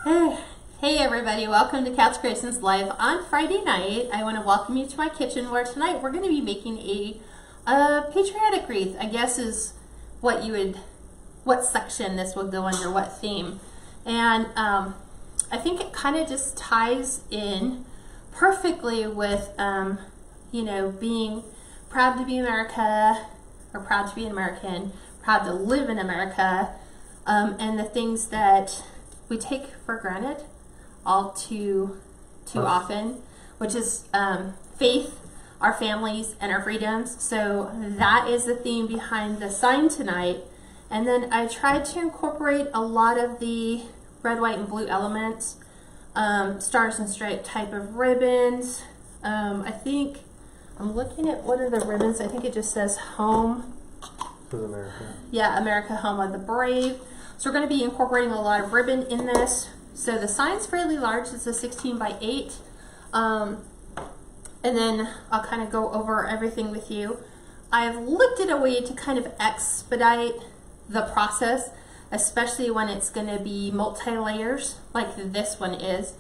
Hey everybody, welcome to Kats Creations Live on Friday night. I want to welcome you to my kitchen where tonight we're going to be making a patriotic wreath, I guess is what section this will go under, what theme. And I think it kind of just ties in perfectly with, you know, being proud to be America, or proud to be an American, proud to live in America, and the things that we take for granted all too often, which is faith, our families, and our freedoms. So that is the theme behind the sign tonight. And then I tried to incorporate a lot of the red, white, and blue elements, stars and stripe type of ribbons. I think I'm looking at what are the ribbons. I think it just says home. Says America. Yeah, America, home of the brave. So we're going to be incorporating a lot of ribbon in this. So the sign's fairly large. It's a 16 by 8. And then I'll kind of go over everything with you. I've looked at a way to kind of expedite the process, especially when it's going to be multi-layers like this one is.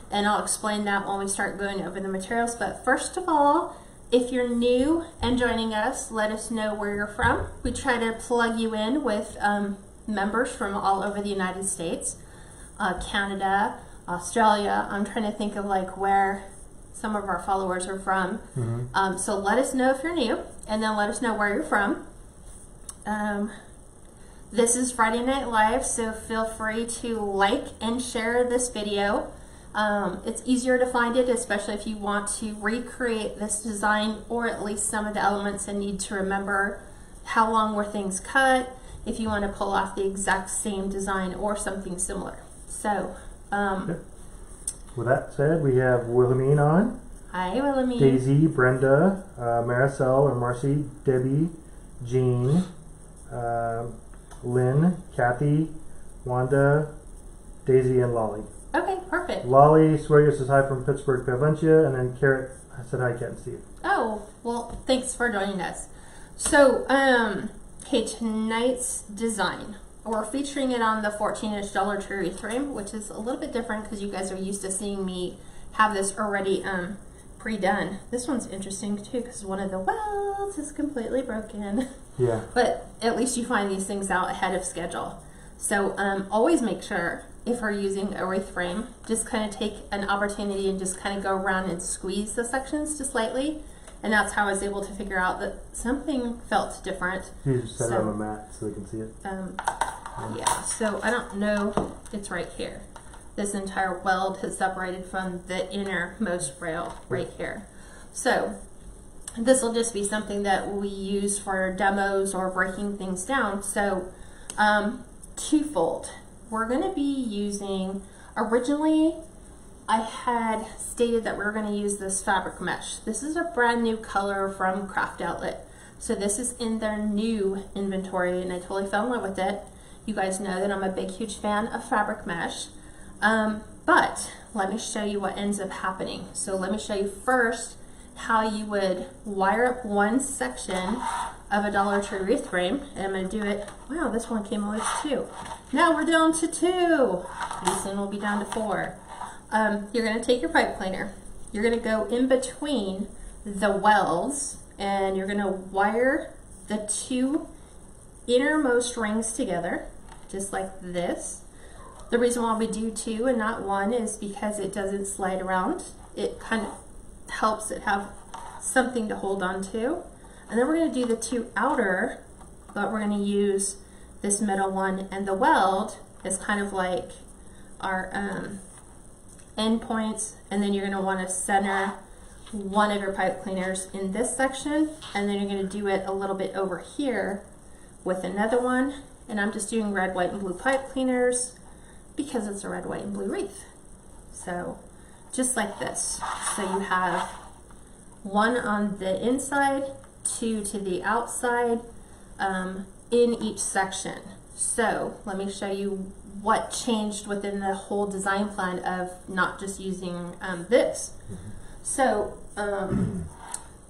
And I'll explain that when we start going over the materials. But first of all, if you're new and joining us, let us know where you're from. We try to plug you in with members from all over the United States, Canada, Australia. I'm trying to think of like where some of our followers are from. So let us know if you're new, and then let us know where you're from. This is Friday Night Live, so feel free to like and share this video. It's easier to find it, especially if you want to recreate this design, or at least some of the elements and need to remember how long were things cut, if you want to pull off the exact same design or something similar. So, Okay. With that said, we have Wilhelmine on. Hi, Wilhelmine. Daisy, Brenda, Maricel or Marcy, Debbie, Jean, Lynn, Kathy, Wanda, Daisy, and Lolly. Okay, perfect. Lolly Swear says hi from Pittsburgh, Pennsylvania, and then Carrot said hi, Kat and Steve. Oh, well, thanks for joining us. So, okay, tonight's design, we're featuring it on the 14-inch Dollar Tree wreath frame, which is a little bit different because you guys are used to seeing me have this already pre-done. This one's interesting too because one of the welds is completely broken. Yeah. But at least you find these things out ahead of schedule. So always make sure, if we're using a wreath frame, just kind of take an opportunity and just kind of go around and squeeze the sections just slightly. And that's how I was able to figure out that something felt different. You just set it on a mat so they can see it. Yeah, so I don't know, it's right here. This entire weld has separated from the innermost rail right here. So this will just be something that we use for demos or breaking things down. So twofold. We're going to be using, originally I had stated that we were going to use this fabric mesh. This is a brand new color from Craft Outlet. So this is in their new inventory and I totally fell in love with it. You guys know that I'm a big, huge fan of fabric mesh. But let me show you what ends up happening. So let me show you first how you would wire up one section of a Dollar Tree wreath frame. And I'm going to do it. Wow, this one came away with 2. Now we're down to 2. Pretty soon we'll be down to 4. You're going to take your pipe cleaner. You're going to go in between the wells and you're going to wire the 2 innermost rings together, just like this. The reason why we do 2 and not 1 is because it doesn't slide around. It kind of helps it have something to hold on to. And then we're going to do the 2 outer, but we're going to use this middle one, and the weld is kind of like our end points, and then you're going to want to center one of your pipe cleaners in this section, and then you're going to do it a little bit over here with another one. And I'm just doing red, white, and blue pipe cleaners because it's a red, white, and blue wreath. So just like this. So you have 1 on the inside, 2 to the outside in each section. So let me show you what changed within the whole design plan of not just using this. So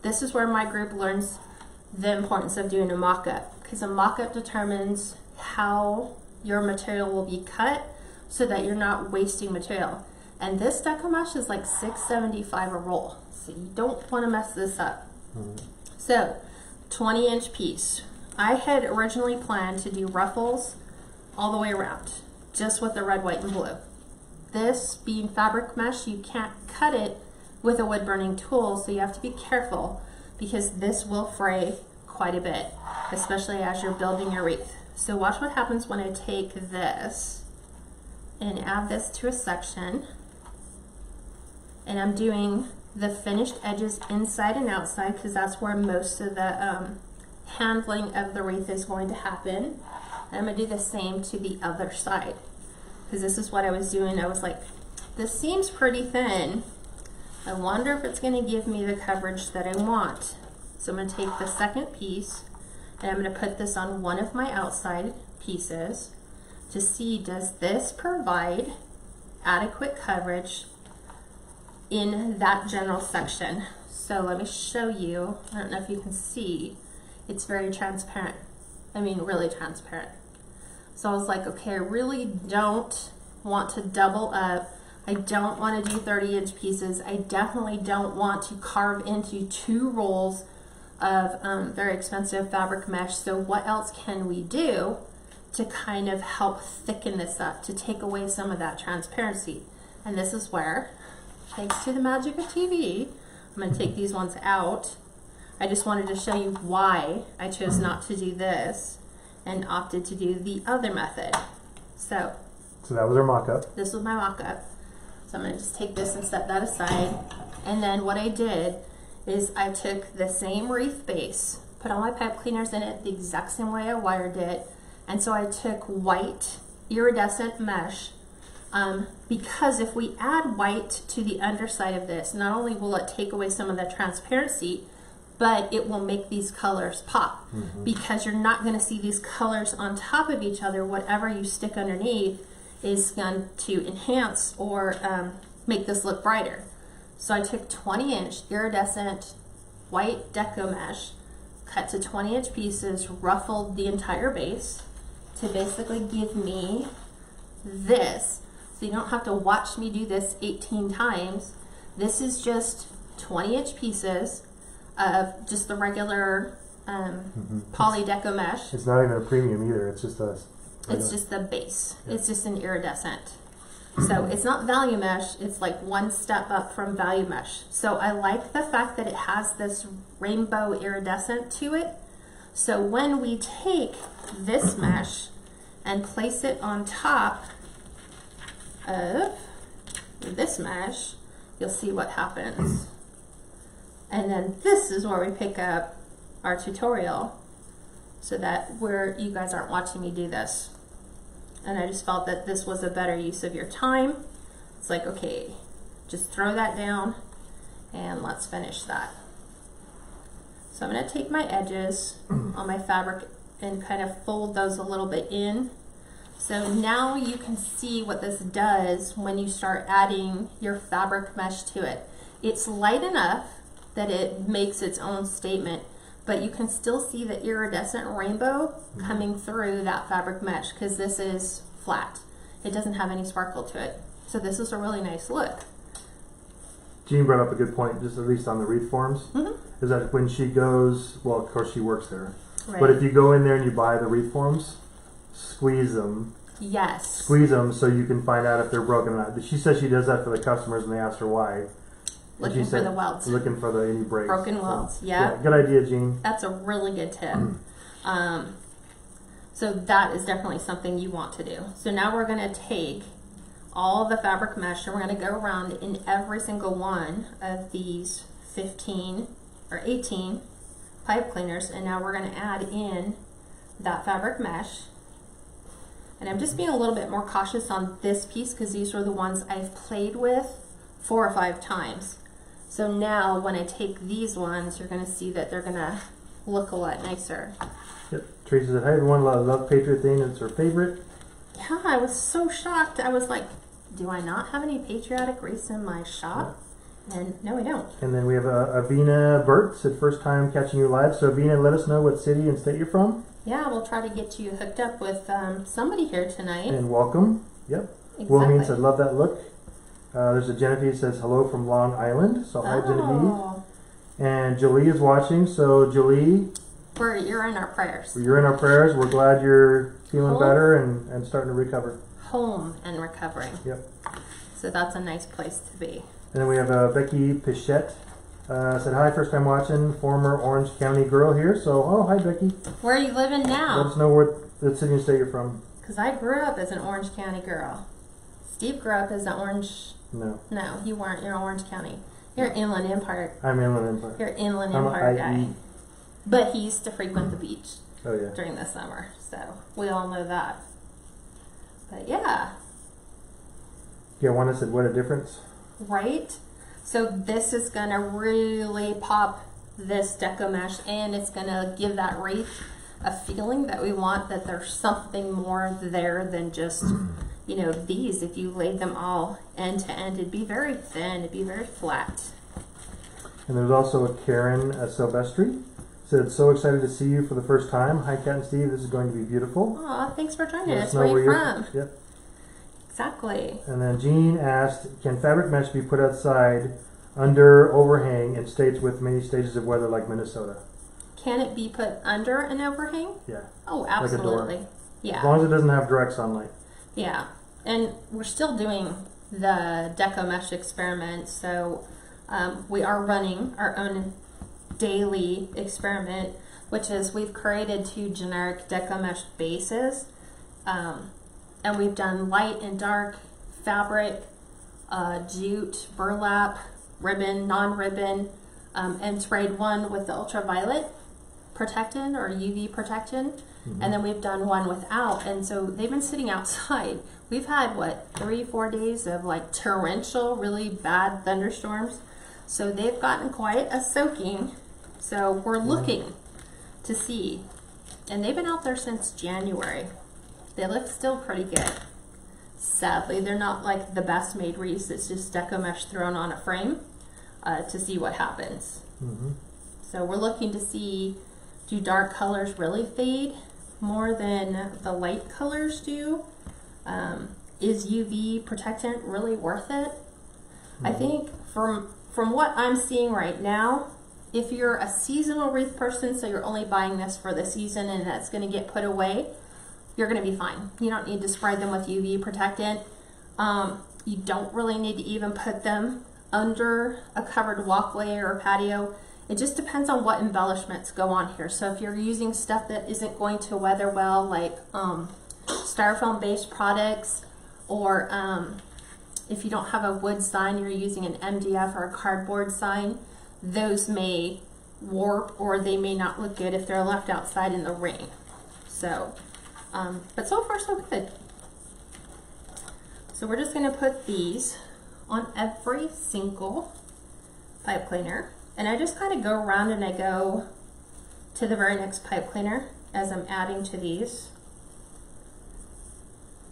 this is where my group learns the importance of doing a mock-up, because a mock-up determines how your material will be cut so that you're not wasting material. And this deco mesh is like $6.75 a roll, so you don't want to mess this up. So 20-inch piece. I had originally planned to do ruffles all the way around, just with the red, white, and blue. This being fabric mesh, you can't cut it with a wood burning tool, so you have to be careful because this will fray quite a bit, especially as you're building your wreath. So watch what happens when I take this and add this to a section, and I'm doing the finished edges inside and outside because that's where most of the handling of the wreath is going to happen. And I'm going to do the same to the other side because this is what I was doing. I was like, this seems pretty thin. I wonder if it's going to give me the coverage that I want. So I'm going to take the second piece and I'm going to put this on one of my outside pieces to see, does this provide adequate coverage in that general section. So let me show you. I don't know if you can see. It's very transparent. I mean, really transparent. So I was like, okay, I really don't want to double up. I don't want to do 30-inch pieces. I definitely don't want to carve into 2 rolls of very expensive fabric mesh. So what else can we do to kind of help thicken this up, to take away some of that transparency? And this is where, thanks to the magic of TV, I'm going to take these ones out. I just wanted to show you why I chose not to do this and opted to do the other method. So that was our mock-up. This was my mock-up. So I'm going to just take this and set that aside. And then what I did is I took the same wreath base, put all my pipe cleaners in it the exact same way I wired it. And so I took white iridescent mesh because if we add white to the underside of this, not only will it take away some of the transparency, but it will make these colors pop because you're not going to see these colors on top of each other. Whatever you stick underneath is going to enhance or make this look brighter. So I took 20-inch iridescent white deco mesh, cut to 20-inch pieces, ruffled the entire base to basically give me this. So you don't have to watch me do this 18 times. This is just 20-inch pieces of just the regular poly deco mesh. It's not even a premium either. It's just a. It's just the base. Yeah. It's just an iridescent. So it's not value mesh. It's like one step up from value mesh. So I like the fact that it has this rainbow iridescent to it. So when we take this mesh and place it on top of this mesh, you'll see what happens. And then this is where we pick up our tutorial so that you guys aren't watching me do this. And I just felt that this was a better use of your time. It's like, okay, just throw that down and let's finish that. So I'm going to take my edges on my fabric and kind of fold those a little bit in. So now you can see what this does when you start adding your fabric mesh to it. It's light enough that it makes its own statement, but you can still see the iridescent rainbow coming through that fabric mesh because this is flat. It doesn't have any sparkle to it. So this is a really nice look. Jean brought up a good point, just at least on the wreath forms, is that when she goes, well, of course she works there, but if you go in there and you buy the wreath forms, squeeze them. Yes. Squeeze them so you can find out if they're broken or not. She says she does that for the customers and they ask her why. Looking for the welds. Looking for any breaks. Broken welds, yeah. Good idea, Jean. That's a really good tip. So that is definitely something you want to do. So now we're going to take all the fabric mesh and we're going to go around in every single one of these 15 or 18 pipe cleaners, and now we're going to add in that fabric mesh. And I'm just being a little bit more cautious on this piece because these are the ones I've played with 4 or 5 times. So now when I take these ones, you're going to see that they're going to look a lot nicer. Yep. Teresa said, hi everyone, love Patriot thing. It's her favorite. Yeah, I was so shocked. I was like, do I not have any Patriotic wreaths in my shop? Yeah. And no, I don't. And then we have Avina Burt said, first time catching you live. So Avina, let us know what city and state you're from. Yeah, we'll try to get you hooked up with somebody here tonight. And welcome. Yep. Exactly. Wilhelmine said, love that look. There's a Genevieve says, hello from Long Island. So hi, Genevieve. And Jolie is watching. So Jolie, you're in our prayers. You're in our prayers. We're glad you're feeling better and starting to recover. Home and recovering. Yep. So that's a nice place to be. And then we have Becky Pichette. Said, hi, first time watching, former Orange County girl here. So, hi, Becky. Where are you living now? Let us know where the city and state you're from. Because I grew up as an Orange County girl. Steve grew up as an Orange... No, you weren't. You're Orange County. You're Inland Empire. I'm Inland Empire. You're Inland Empire guy. But he used to frequent the beach during the summer. So, we all know that. But, yeah. Yeah, one that said, what a difference. Right? So this is going to really pop this deco mesh, and it's going to give that wreath a feeling that we want, that there's something more there than just, these. If you laid them all end to end, it'd be very thin, it'd be very flat. And there's also a Karen Silvestri. Said, so excited to see you for the first time. Hi, Kat and Steve. This is going to be beautiful. Aw, thanks for joining us. Where are you from? Yep. Exactly. And then Jean asked, can fabric mesh be put outside under overhang in states with many stages of weather like Minnesota? Can it be put under an overhang? Yeah. Oh, absolutely. Like a door. Yeah. As long as it doesn't have direct sunlight. Yeah. And we're still doing the deco mesh experiment, so we are running our own daily experiment, which is we've created 2 generic deco mesh bases. And we've done light and dark fabric, jute, burlap, ribbon, non-ribbon, and sprayed one with the ultraviolet protectant or UV protectant. And then we've done one without. And so they've been sitting outside. We've had, 3-4 days of torrential, really bad thunderstorms. So they've gotten quite a soaking. So we're looking to see. And they've been out there since January. They look still pretty good. Sadly, they're not like the best made wreaths. It's just deco mesh thrown on a frame to see what happens. So we're looking to see, do dark colors really fade more than the light colors do? Is UV protectant really worth it? I think from what I'm seeing right now, if you're a seasonal wreath person, so you're only buying this for the season and that's going to get put away, you're going to be fine. You don't need to spray them with UV protectant. You don't really need to even put them under a covered walkway or patio. It just depends on what embellishments go on here. So if you're using stuff that isn't going to weather well, like styrofoam based products, or if you don't have a wood sign, you're using an MDF or a cardboard sign, those may warp or they may not look good if they're left outside in the rain. So, but so far so good. So we're just going to put these on every single pipe cleaner. And I just kind of go around and I go to the very next pipe cleaner as I'm adding to these.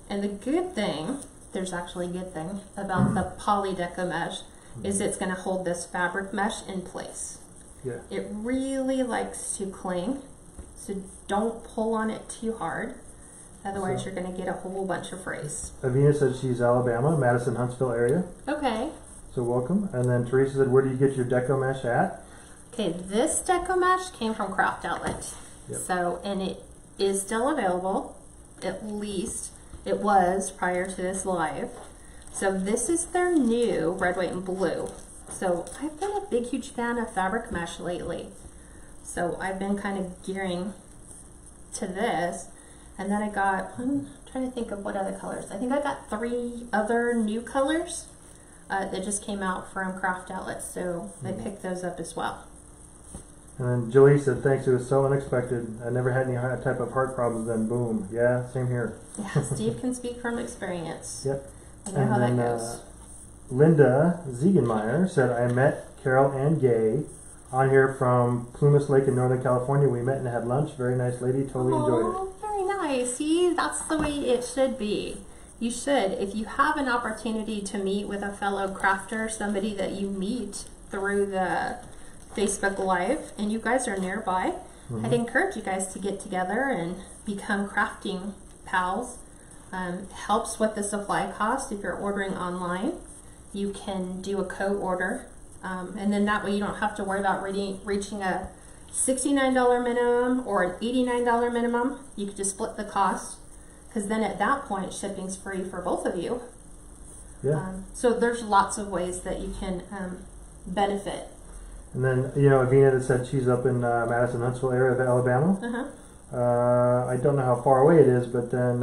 And the good thing, there's actually a good thing about the poly deco mesh, is it's going to hold this fabric mesh in place. Yeah. It really likes to cling, so don't pull on it too hard. Otherwise, you're going to get a whole bunch of frays. Avina said she's Alabama, Madison, Huntsville area. Okay. So welcome. And then Teresa said, where do you get your deco mesh at? Okay, this deco mesh came from Craft Outlet. Yep. So, and it is still available, at least it was prior to this live. So this is their new red, white, and blue. So I've been a big, huge fan of fabric mesh lately. So I've been kind of gearing to this. And then I got, I'm trying to think of what other colors. I think I got 3 other new colors that just came out from Craft Outlet. So I picked those up as well. And then Julie said, thanks, it was so unexpected. I never had any type of heart problems, then boom. Yeah, same here. Yeah, Steve can speak from experience. Yep. I know how that goes. Linda Ziegenmeyer said, I met Carol and Gay on here from Plumas Lake in Northern California. We met and had lunch. Very nice lady. Totally enjoyed it. Very nice. See, that's the way it should be. You should. If you have an opportunity to meet with a fellow crafter, somebody that you meet through the Facebook Live, and you guys are nearby, I'd encourage you guys to get together and become crafting pals. helps with the supply cost. If you're ordering online, you can do a co-order, and then that way you don't have to worry about reaching a $69 minimum or an $89 minimum. You could just split the cost, because then at that point shipping's free for both of you. Yeah. So there's lots of ways that you can benefit. And then, you know, Avina that said she's up in Madison, Huntsville area of Alabama. I don't know how far away it is, but then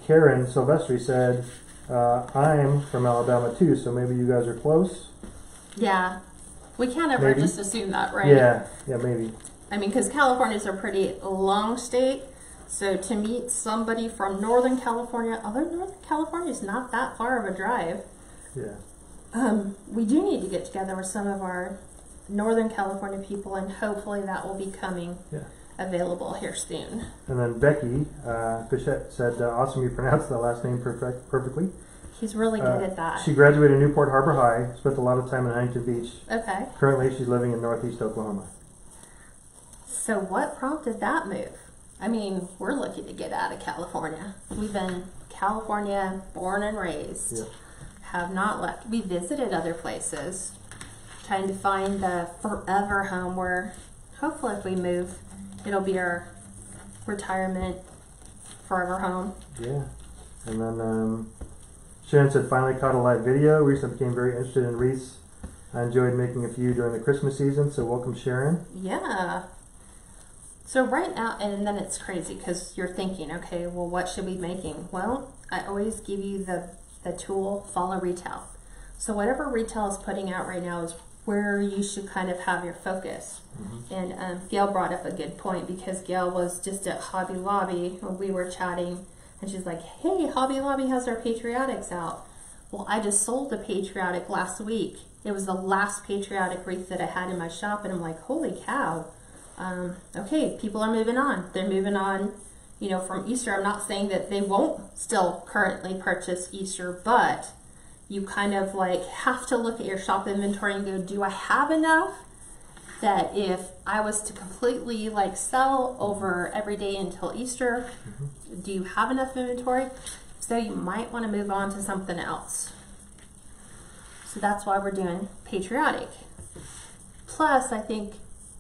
Karen Silvestri said, I'm from Alabama too, so maybe you guys are close. Yeah. We can't ever Maybe. just assume that, right? Yeah, maybe. I mean, because California's a pretty long state, so to meet somebody from Northern California, although Northern California is not that far of a drive, Yeah. We do need to get together with some of our Northern California people, and hopefully that will be coming available here soon. And then Becky Fichette said, awesome, you pronounced that last name perfectly. She's really good at that. She graduated Newport Harbor High, spent a lot of time in Huntington Beach. Okay. Currently, she's living in Northeast Oklahoma. So what prompted that move? I mean, we're lucky to get out of California. We've been California born and raised. Yeah. Have not left. We visited other places, trying to find the forever home where hopefully if we move, it'll be our retirement forever home. Yeah. And then Sharon said, finally caught a live video. Recently became very interested in wreaths. I enjoyed making a few during the Christmas season, so welcome, Sharon. Yeah. So right now, and then it's crazy because you're thinking, okay, well, what should we be making? Well, I always give you the tool, follow retail. So whatever retail is putting out right now is where you should kind of have your focus. And Gail brought up a good point, because Gail was just at Hobby Lobby when we were chatting, and she's like, hey, Hobby Lobby has their Patriotics out. Well, I just sold a Patriotic last week. It was the last Patriotic wreath that I had in my shop, and I'm like, holy cow. Okay, people are moving on. They're moving on, you know, from Easter. I'm not saying that they won't still currently purchase Easter, but you kind of like have to look at your shop inventory and go, do I have enough that if I was to completely like sell over every day until Easter, do you have enough inventory? So you might want to move on to something else. So that's why we're doing Patriotic. Plus, I think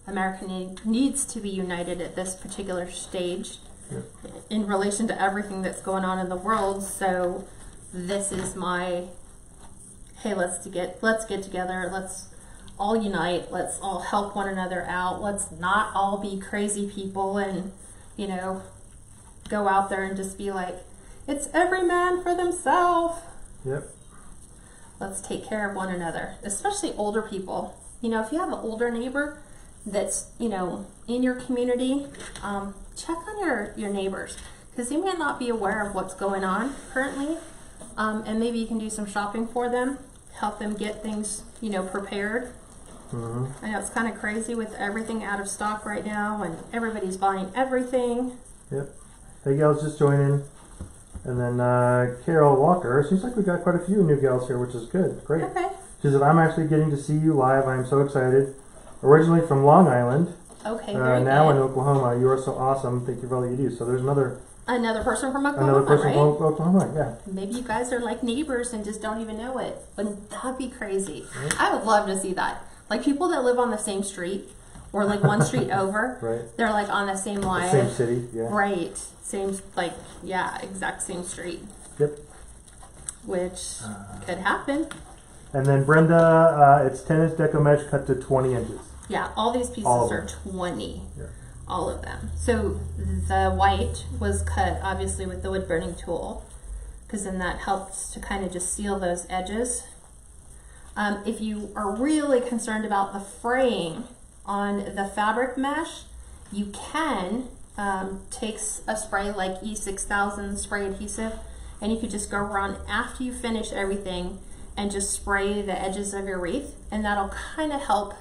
America needs to be united at this particular stage in relation to everything that's going on in the world. So this is my, hey, let's get together, let's all unite, let's all help one another out, let's not all be crazy people and, you know, go out there and just be like, it's every man for themselves. Yep. Let's take care of one another, especially older people. You know, if you have an older neighbor that's, you know, in your community, check on your neighbors, because they may not be aware of what's going on currently, and maybe you can do some shopping for them, help them get things, you know, prepared. I know it's kind of crazy with everything out of stock right now, and everybody's buying everything. Yep. Hey, gals, just joining. And then Carol Walker, seems like we got quite a few new gals here, which is good. Great. Okay. She said, I'm actually getting to see you live. I am so excited. Originally from Long Island. Okay, very now good. in Oklahoma. You are so awesome. Thank you for all you do. So there's another person from Oklahoma, another person right? from Oklahoma, yeah. Maybe you guys are like neighbors and just don't even know it. But that'd be crazy. Right. I would love to see that. Like people that live on the same street or like one street over. Right. They're like on the same line. The same city, yeah. Right. Same, like, yeah, exact same street. Yep. Which could happen. And then Brenda, it's 10-inch deco mesh cut to 20 inches. Yeah, all these pieces are 20. Yeah. All of them. So the white was cut obviously with the wood burning tool, because then that helps to kind of just seal those edges. If you are really concerned about the fraying on the fabric mesh, you can take a spray like E6000 spray adhesive, and you could just go around after you finish everything and just spray the edges of your wreath, and that'll kind of help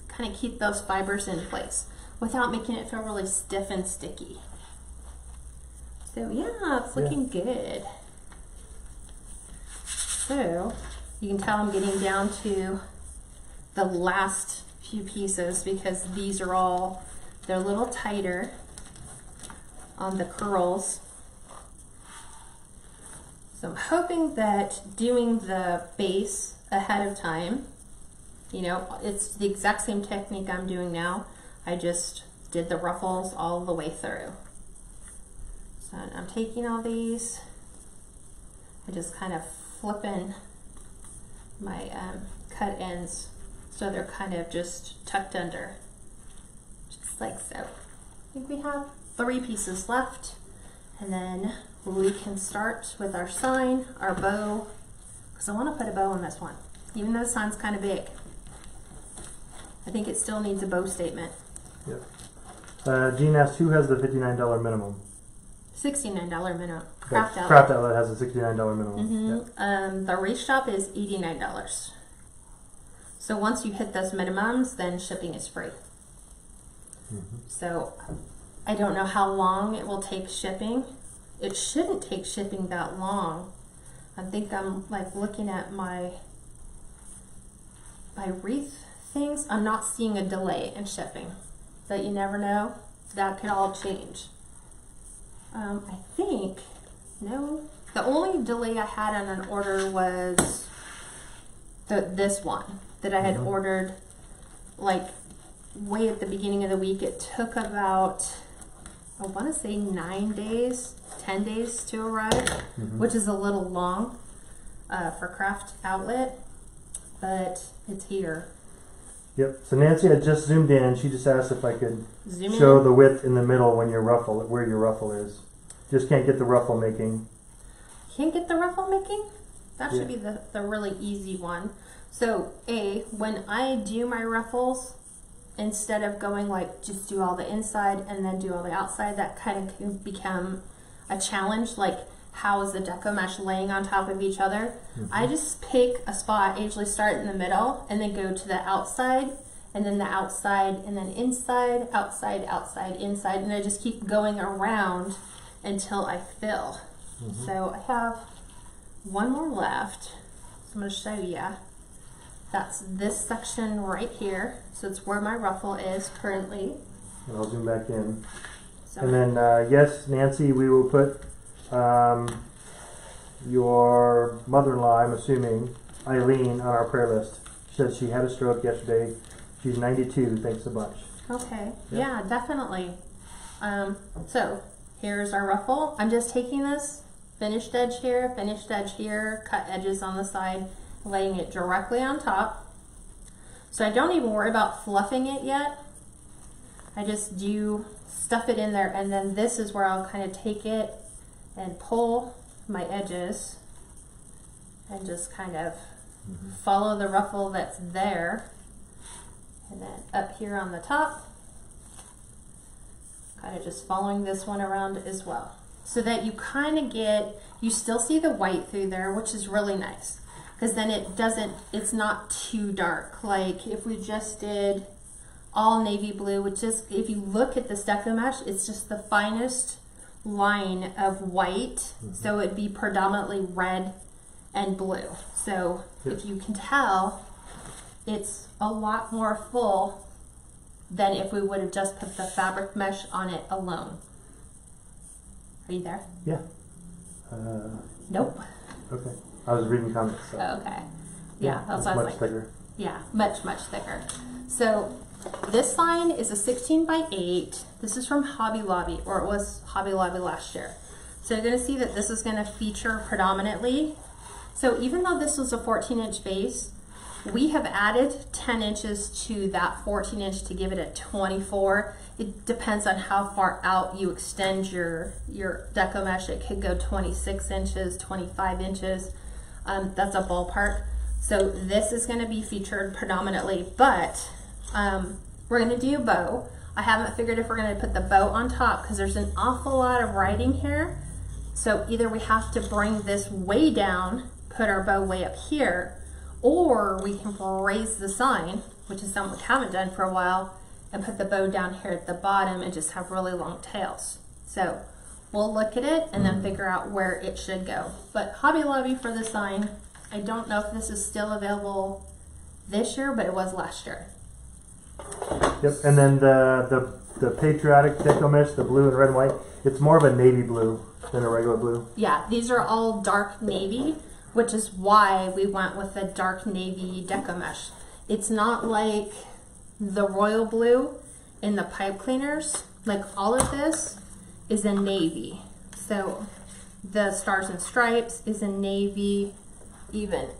kind of keep those fibers in place without making it feel really stiff and sticky. So yeah, it's looking good. So you can tell I'm getting down to the last few pieces, because these are all, they're a little tighter on the curls. So I'm hoping that doing the base ahead of time, you know, it's the exact same technique I'm doing now. I just did the ruffles all the way through. So I'm taking all these and just kind of flipping my cut ends so they're kind of just tucked under, just like so. I think we have 3 pieces left, and then we can start with our sign, our bow, because I want to put a bow on this one. Even though the sign's kind of big, I think it still needs a bow statement. Yep. Jean asked, who has the $59 minimum? $69 minimum. Craft Outlet has a $69 minimum. Yep. The Wreath shop is $89. So once you hit those minimums, then shipping is free. So I don't know how long it will take shipping. It shouldn't take shipping that long. I think I'm like looking at my Wreath things. I'm not seeing a delay in shipping, but you never know. That could all change. I think, no, the only delay I had on an order was this one that I had ordered like way at the beginning of the week. It took about, I want to say 9 days, 10 days to arrive, which is a little long for Craft Outlet, but it's here. Yep. So Nancy had just zoomed in. She just asked if I could Zoom show in. the width in the middle when your ruffle, where your ruffle is. Just can't get the ruffle making. Can't get the ruffle making? That should be the really easy one. So when I do my ruffles, instead of going like just do all the inside and then do all the outside, that kind of can become a challenge. Like, how is the deco mesh laying on top of each other? I just pick a spot. I usually start in the middle and then go to the outside, and then the outside, and then inside, outside, outside, inside, and I just keep going around until I fill. So I have one more left. So I'm going to show you. That's this section right here. So it's where my ruffle is currently. And I'll zoom back in. So And then, yes, Nancy, we will put your mother-in-law, I'm assuming, Eileen, on our prayer list. She said she had a stroke yesterday. She's 92. Thanks a bunch. okay, yeah, definitely. So here's our ruffle. I'm just taking this finished edge here, cut edges on the side, laying it directly on top. So I don't even worry about fluffing it yet. I just do stuff it in there, and then this is where I'll kind of take it and pull my edges and just kind of follow the ruffle that's there. And then up here on the top, kind of just following this one around as well. So that you kind of get, you still see the white through there, which is really nice. Because then it's not too dark. Like if we just did all navy blue, which is, if you look at this deco mesh, it's just the finest line of white. So it'd be predominantly red and blue. So if you can tell, it's a lot more full than if we would have just put the fabric mesh on it alone. Are you there? Yeah. Nope. Okay. I was reading comments. So. Okay. Yeah, that's what I was much like. thicker. Yeah, much thicker. So this sign is a 16 by 8. This is from Hobby Lobby, or it was Hobby Lobby last year. So you're going to see that this is going to feature predominantly. So even though this was a 14-inch base, we have added 10 inches to that 14-inch to give it a 24. It depends on how far out you extend your deco mesh. It could go 26 inches, 25 inches. That's a ballpark. So this is going to be featured predominantly, but we're going to do a bow. I haven't figured if we're going to put the bow on top because there's an awful lot of writing here. So either we have to bring this way down, put our bow way up here, or we can raise the sign, which is something we haven't done for a while, and put the bow down here at the bottom and just have really long tails. So we'll look at it and then figure out where it should go. But Hobby Lobby for the sign, I don't know if this is still available this year, but it was last year. Yep, and then the Patriotic deco mesh, the blue and red and white, it's more of a navy blue. than a regular blue? Yeah, these are all dark navy, which is why we went with a dark navy deco mesh. It's not like the royal blue in the pipe cleaners. Like all of this is a navy. So the stars and stripes is a navy. Even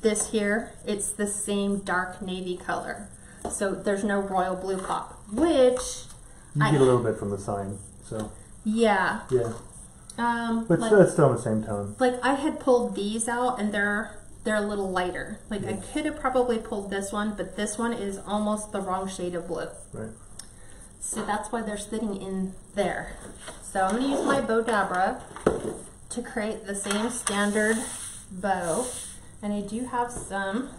this here, it's the same dark navy color. So there's no royal blue pop, which you get a little bit from the sign. So yeah. But like, it's still in the same tone. Like I had pulled these out and they're a little lighter. Like I could have probably pulled this one, but this one is almost the wrong shade of blue. Right. So that's why they're sitting in there. So I'm going to use my bow dabra to create the same standard bow. And I do have some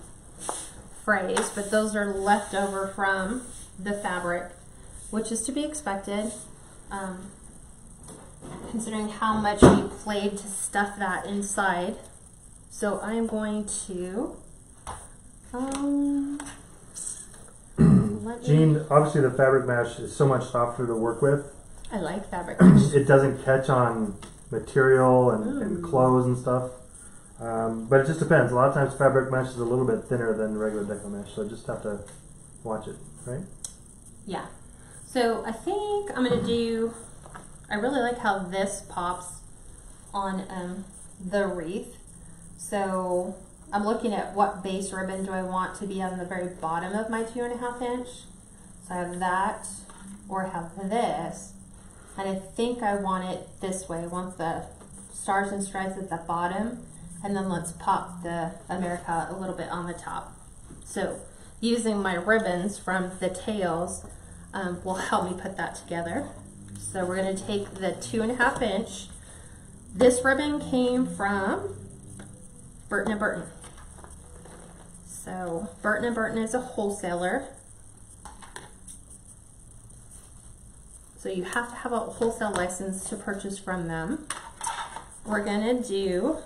frays, but those are left over from the fabric, which is to be expected, considering how much we played to stuff that inside. So I'm going to Jean, obviously the fabric mesh is so much softer to work with. I like fabric mesh. It doesn't catch on material and clothes and stuff. But it just depends. A lot of times fabric mesh is a little bit thinner than regular deco mesh, so just have to watch it, right? Yeah. So I think I'm going to do, I really like how this pops on the wreath. So I'm looking at what base ribbon do I want to be on the very bottom of my 2.5 inch. So I have that, or have this. And I think I want it this way. I want the stars and stripes at the bottom, and then let's pop the America a little bit on the top. So using my ribbons from the tails will help me put that together. So we're going to take the 2.5 inch. This ribbon came from Burton & Burton. So Burton & Burton is a wholesaler. So you have to have a wholesale license to purchase from them. We're gonna do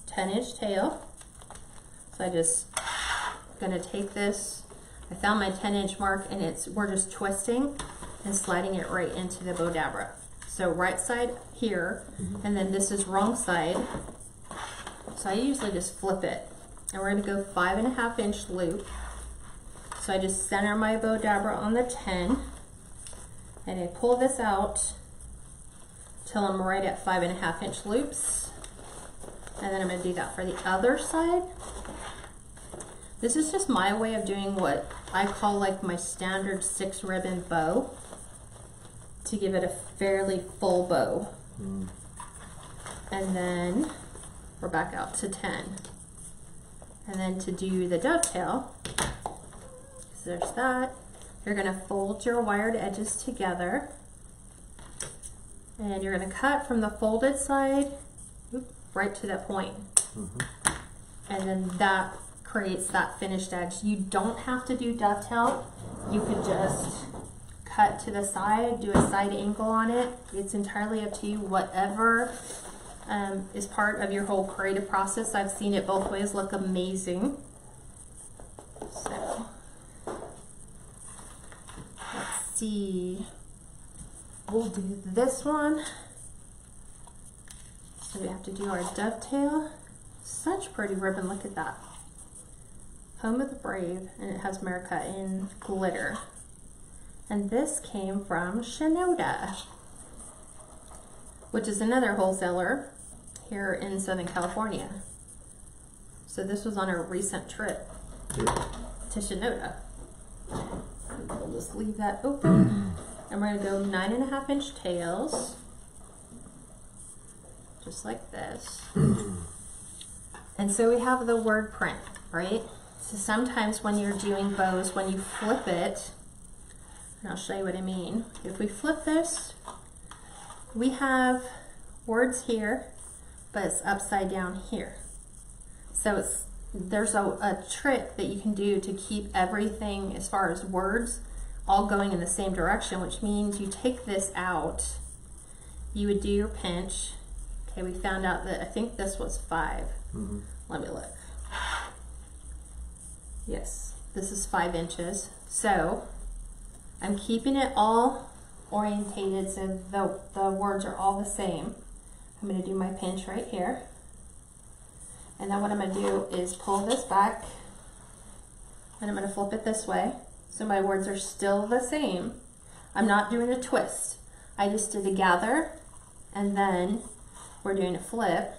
10-inch tail. So I just gonna take this. I found my 10-inch mark, and we're just twisting and sliding it right into the bow dabra. So right side here, and then this is wrong side. So I usually just flip it, and we're gonna go 5.5 inch loop. So I just center my bow dabra on the 10, and I pull this out till I'm right at 5.5 inch loops. And then I'm gonna do that for the other side. This is just my way of doing what I call like my standard 6 ribbon bow, to give it a fairly full bow. And then we're back out to 10. And then to do the dovetail, so there's that. You're gonna fold your wired edges together, and you're gonna cut from the folded side right to that point. And then that creates that finished edge. You don't have to do dovetail. You could just cut to the side, do a side angle on it. It's entirely up to you, whatever is part of your whole creative process. I've seen it both ways look amazing. So let's see, we'll do this one. So we have to do our dovetail. Such pretty ribbon, look at that. Home of the Brave, and it has America in glitter. And this came from Shinoda, which is another wholesaler here in Southern California. So this was on a recent trip to Shinoda. We'll just leave that open. And we're gonna go 9.5 inch tails, just like this. And so we have the word print, right? So sometimes when you're doing bows, when you flip it, and I'll show you what I mean. If we flip this, we have words here, but it's upside down here. So there's a trick that you can do to keep everything as far as words all going in the same direction, which means you take this out, you would do your pinch. Okay, we found out that I think this was 5. Let me look. Yes, this is 5 inches. So I'm keeping it all orientated so the words are all the same. I'm going to do my pinch right here. And then what I'm going to do is pull this back, and I'm going to flip it this way. So my words are still the same. I'm not doing a twist. I just did a gather, and then we're doing a flip.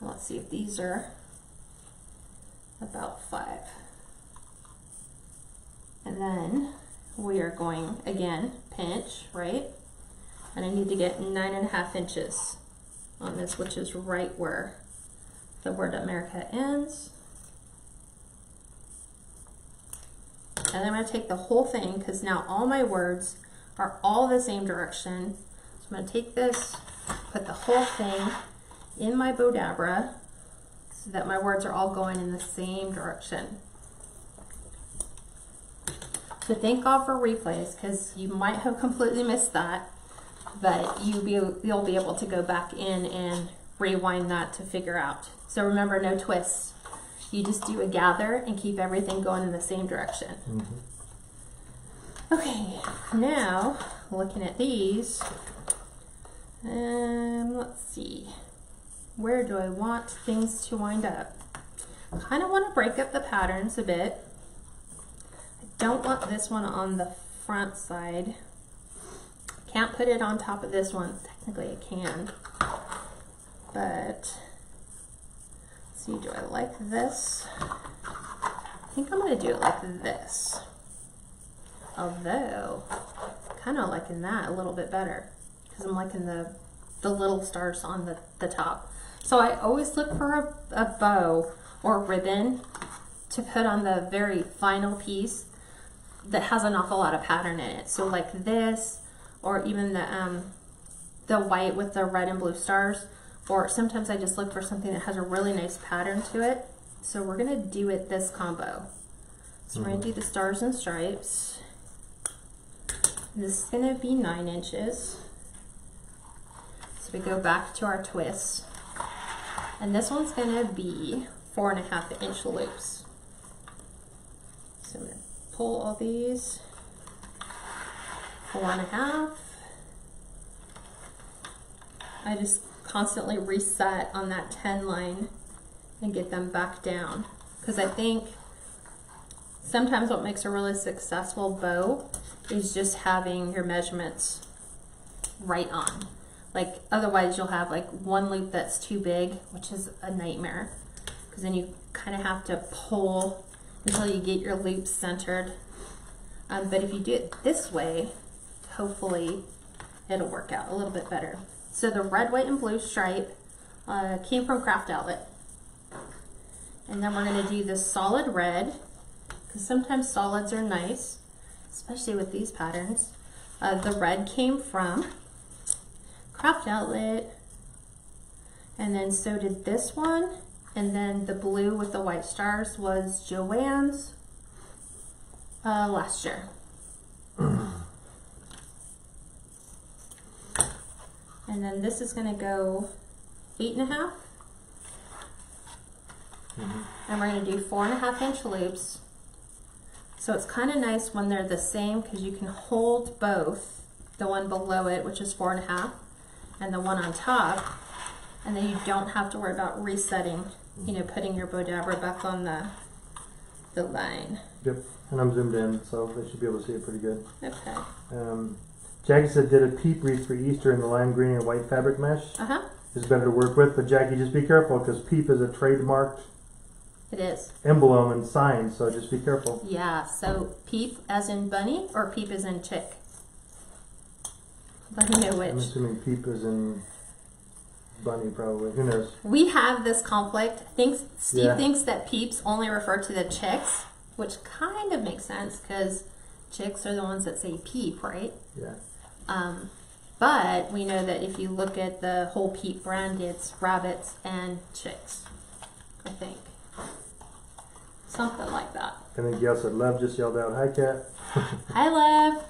Let's see if these are about 5. And then we are going again, pinch, right? And I need to get 9.5 inches on this, which is right where the word America ends. And I'm going to take the whole thing, because now all my words are all the same direction. So I'm going to take this, put the whole thing in my Bodabra so that my words are all going in the same direction. So thank God for replays, because you might have completely missed that, but you'll be able to go back in and rewind that to figure out. So remember, no twists. You just do a gather and keep everything going in the same direction. Okay, now looking at these, let's see, where do I want things to wind up? I kind of want to break up the patterns a bit. I don't want this one on the front side. Can't put it on top of this one. Technically I can, but let's see, do I like this? I think I'm going to do it like this. Although, kind of liking that a little bit better, because I'm liking the little stars on the top. So I always look for a bow or ribbon to put on the very final piece that has an awful lot of pattern in it. So like this, or even the white with the red and blue stars, or sometimes I just look for something that has a really nice pattern to it. So we're going to do it this combo. So we're going to do the stars and stripes. This is going to be 9 inches. So we go back to our twist. And this one's going to be 4.5 inch loops. So I'm going to pull all these. 4.5. I just constantly reset on that 10 line and get them back down, because I think sometimes what makes a really successful bow is just having your measurements right on. Like otherwise you'll have like one loop that's too big, which is a nightmare, because then you kind of have to pull until you get your loops centered. But if you do it this way, hopefully it'll work out a little bit better. So the red, white, and blue stripe came from Craft Outlet. And then we're going to do the solid red, because sometimes solids are nice, especially with these patterns. The red came from Craft Outlet, and then so did this one, and then the blue with the white stars was Joanne's last year. And then this is going to go 8.5. And we're going to do 4.5 inch loops. So it's kind of nice when they're the same, because you can hold both, the one below it, which is 4.5, and the one on top, and then you don't have to worry about resetting, you know, putting your Bodabra back on the line. Yep, and I'm zoomed in, so they should be able to see it pretty good. Okay. Jackie said did a peep wreath for Easter in the lime green and white fabric mesh. It's better to work with, but Jackie, just be careful, because peep is a trademarked It is. emblem and sign, so just be careful. Yeah, so peep as in bunny or peep as in chick? Let me know which. I'm assuming peep is in bunny, probably. Who knows? We have this conflict. Steve thinks that peeps only refer to the chicks, which kind of makes sense, because chicks are the ones that say peep, right? Yeah. But we know that if you look at the whole peep brand, it's rabbits and chicks, I think. Something like that. I think Gail said, Lev just yelled out, hi, Kat. Hi, Lev.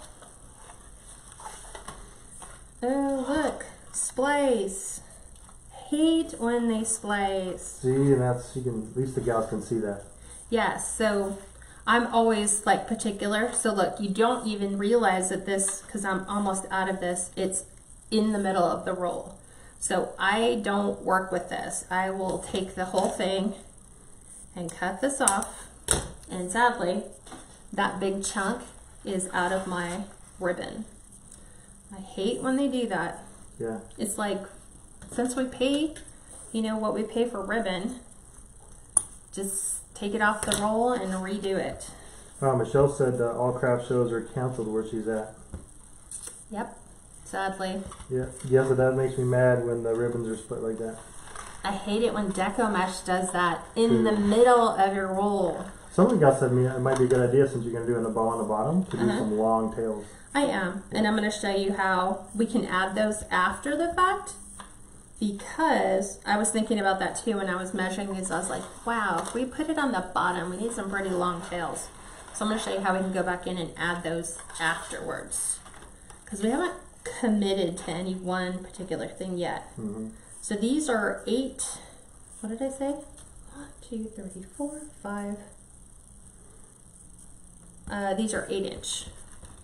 Oh, look. Splice. Hate when they splice. See, and that's, you can, at least the gals can see that. Yes, so I'm always like particular. So look, you don't even realize that this, because I'm almost out of this, it's in the middle of the roll. So I don't work with this. I will take the whole thing and cut this off. And sadly, that big chunk is out of my ribbon. I hate when they do that. Yeah. It's like, since we pay, you know, what we pay for ribbon, just take it off the roll and redo it. Michelle said all craft shows are canceled where she's at. Yep, sadly. Yeah, so that makes me mad when the ribbons are split like that. I hate it when Deco Mesh does that in the middle of your roll. Somebody got said to me it might be a good idea, since you're going to do a bow on the bottom, to do some long tails. I am, and I'm going to show you how we can add those after the fact, because I was thinking about that too when I was measuring these. I was like, wow, if we put it on the bottom, we need some pretty long tails. So I'm going to show you how we can go back in and add those afterwards, because we haven't committed to any one particular thing yet. So these are 8, what did I say? 1, 2, 3, 4, 5. These are 8-inch.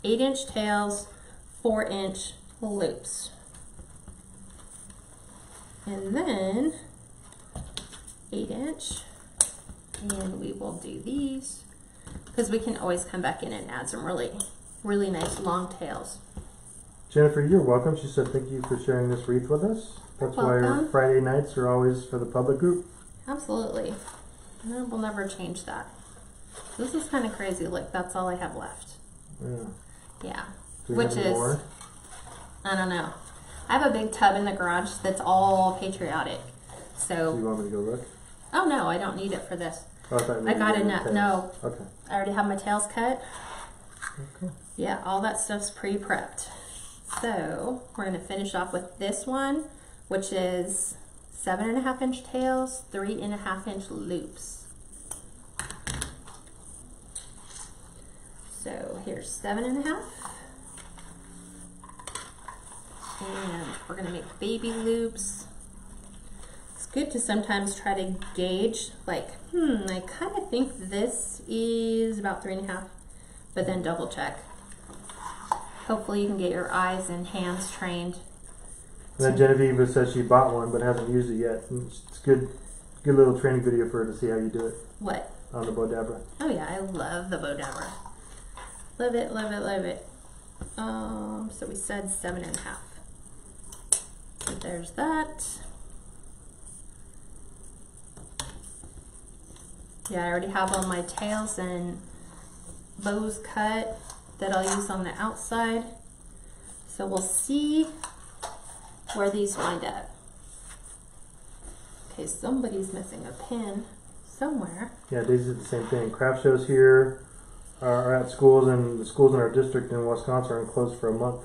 8-inch tails, 4-inch loops. And then 8-inch, and we will do these, because we can always come back in and add some really nice long tails. Jennifer, you're welcome. She said thank you for sharing this wreath with us. That's why our Friday nights are always for the public group. Absolutely. And we'll never change that. This is kind of crazy. Like, that's all I have left. Yeah. Which is, more? I don't know. I have a big tub in the garage that's all Patriotic. So you want me to go look? Oh no, I don't need it for this. Oh, I got enough. No. Okay. I already have my tails cut. Okay. Yeah, all that stuff's pre-prepped. So we're going to finish off with this one, which is 7.5-inch tails, 3.5-inch loops. So here's 7.5. And we're going to make baby loops. It's good to sometimes try to gauge, like, I kind of think this is about 3.5, but then double check. Hopefully you can get your eyes and hands trained. And then Genevieve says she bought one but hasn't used it yet. And it's good little training video for her to see how you do it. What? On the Bodabra. Oh yeah, I love the Bodabra. Love it, love it, love it. So we said 7.5. So there's that. Yeah, I already have all my tails and bows cut that I'll use on the outside. So we'll see where these wind up. Okay, somebody's missing a pin somewhere. Yeah, Daisy did the same thing. Craft shows here are at schools, and the schools in our district in Wisconsin are closed for a month.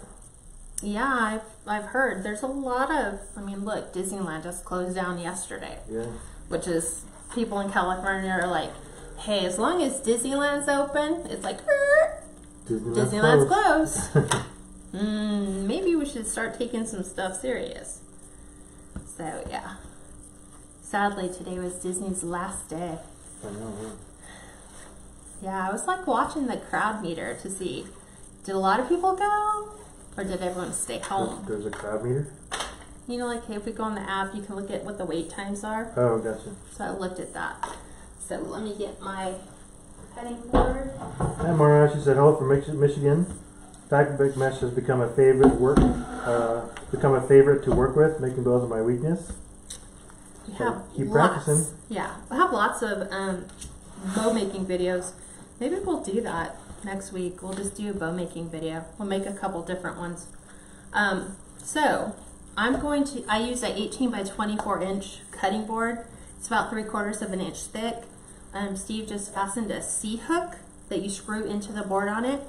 Yeah, I've heard. There's a lot of, I mean, look, Disneyland just closed down yesterday. Yeah. Which is, people in California are like, hey, as long as Disneyland's open, it's like, Disneyland's closed. Maybe we should start taking some stuff serious. So, yeah. Sadly, today was Disney's last day. I know, yeah. Yeah, I was like watching the crowd meter to see, did a lot of people go? Or did everyone stay home? There's a crowd meter? You know, like if we go on the app, you can look at what the wait times are. Oh, gotcha. So I looked at that. So let me get my cutting board. Hi, Mara. She said, hello from Michigan. Fabric mesh has become a favorite to work with. Making bows are my weakness. Keep practicing. Yeah, I have lots of bow making videos. Maybe we'll do that next week. We'll just do a bow making video. We'll make a couple different ones. So I use an 18 by 24 inch cutting board. It's about 3/4 of an inch thick. Steve just fastened a C-hook that you screw into the board on it.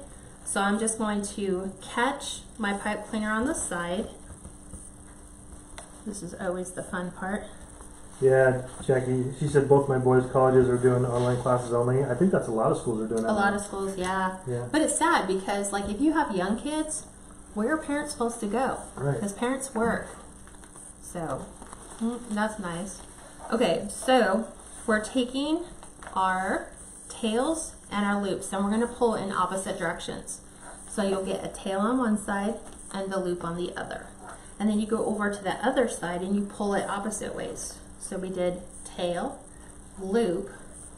So I'm just going to catch my pipe cleaner on the side. This is always the fun part. Yeah, Jackie, she said both my boys' colleges are doing online classes only. I think that's a lot of schools are doing that. A lot of schools, yeah. But it's sad because, like, if you have young kids, where are parents supposed to go? Right. Because parents work. So, that's nice. Okay, so we're taking our tails and our loops, and we're going to pull in opposite directions. So you'll get a tail on one side and the loop on the other. and then you go over to the other side and you pull it opposite ways. So we did tail, loop.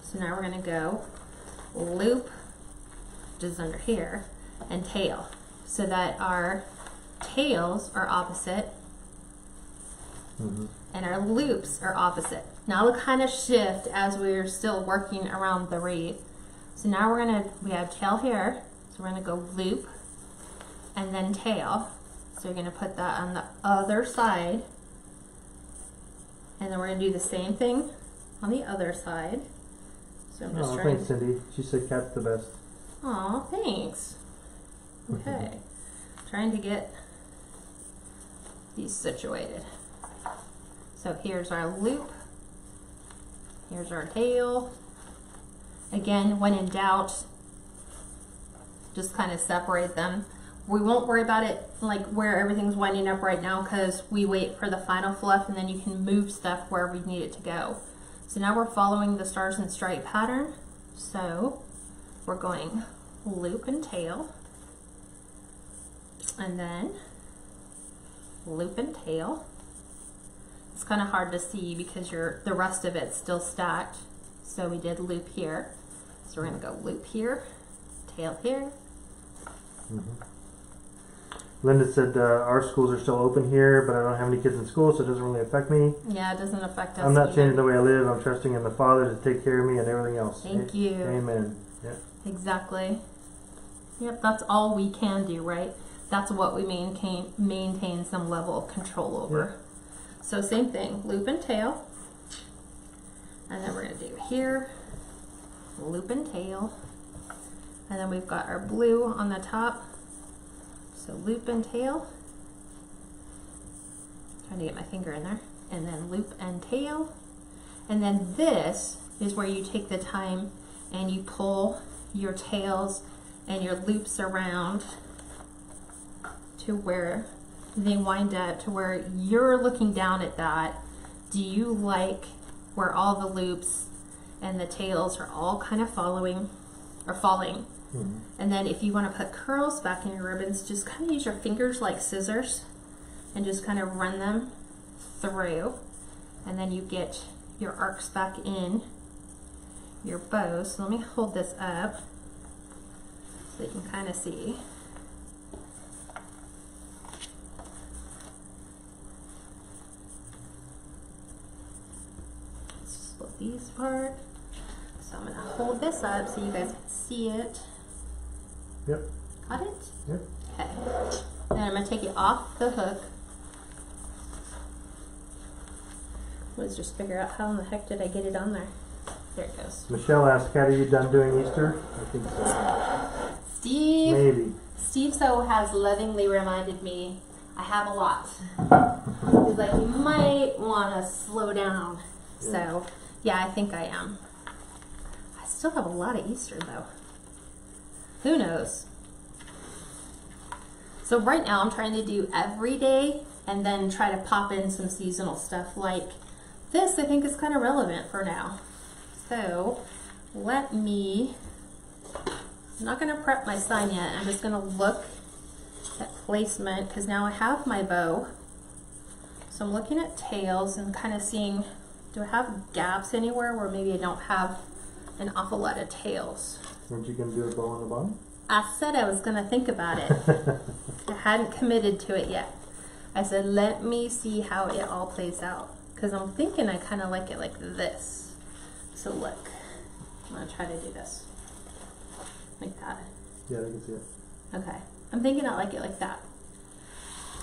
So now we're gonna go loop, which is under here, and tail, so that our tails are opposite and our loops are opposite. Now we'll kind of shift as we're still working around the wreath. So now we have tail here, so we're gonna go loop and then tail. So you're gonna put that on the other side, and then we're gonna do the same thing on the other side. So I'm just trying. Thanks, Cindy. She said cat's the best. Aw, thanks. Okay, trying to get these situated. So here's our loop, here's our tail. Again, when in doubt, just kind of separate them. We won't worry about it like where everything's winding up right now, because we wait for the final fluff and then you can move stuff where we need it to go. So now we're following the stars and stripe pattern. So we're going loop and tail, and then loop and tail. It's kind of hard to see because the rest of it's still stacked. So we did loop here. So we're gonna go loop here, tail here. Linda said our schools are still open here, but I don't have any kids in school, so it doesn't really affect me. Yeah, it doesn't affect us. I'm not changing the way I live. I'm trusting in the Father to take care of me and everything else. Thank you. Amen. Yeah. Exactly. Yep, that's all we can do, right? That's what we maintain some level of control over. So same thing, loop and tail. And then we're gonna do here, loop and tail. And then we've got our blue on the top. So loop and tail. Trying to get my finger in there. And then loop and tail. And then this is where you take the time and you pull your tails and your loops around to where they wind up, to where you're looking down at that. Do you like where all the loops and the tails are all kind of falling? And then if you want to put curls back in your ribbons, just kind of use your fingers like scissors and just kind of run them through, and then you get your arcs back in your bow. So let me hold this up so you can kind of see. Let's split these apart. So I'm going to hold this up so you guys can see it. Yep. Got it? Yep. Okay. Then I'm going to take it off the hook. Let's just figure out how in the heck did I get it on there. There it goes. Michelle asked, Kat, are you done doing Easter? I think so. Steve. Maybe. Steve so has lovingly reminded me I have a lot. He's like, you might want to slow down. Yeah. So, yeah, I think I am. I still have a lot of Easter though. Who knows? So right now I'm trying to do every day and then try to pop in some seasonal stuff like this. I think is kind of relevant for now. So let me, I'm not going to prep my sign yet. I'm just going to look at placement because now I have my bow. So I'm looking at tails and kind of seeing, do I have gaps anywhere where maybe I don't have an awful lot of tails? Weren't you going to do a bow on the bottom? I said I was going to think about it. I hadn't committed to it yet. I said, let me see how it all plays out. Because I'm thinking I kind of like it like this. So look, I'm going to try to do this. Like that. Yeah, I can see it. Okay. I'm thinking I like it like that.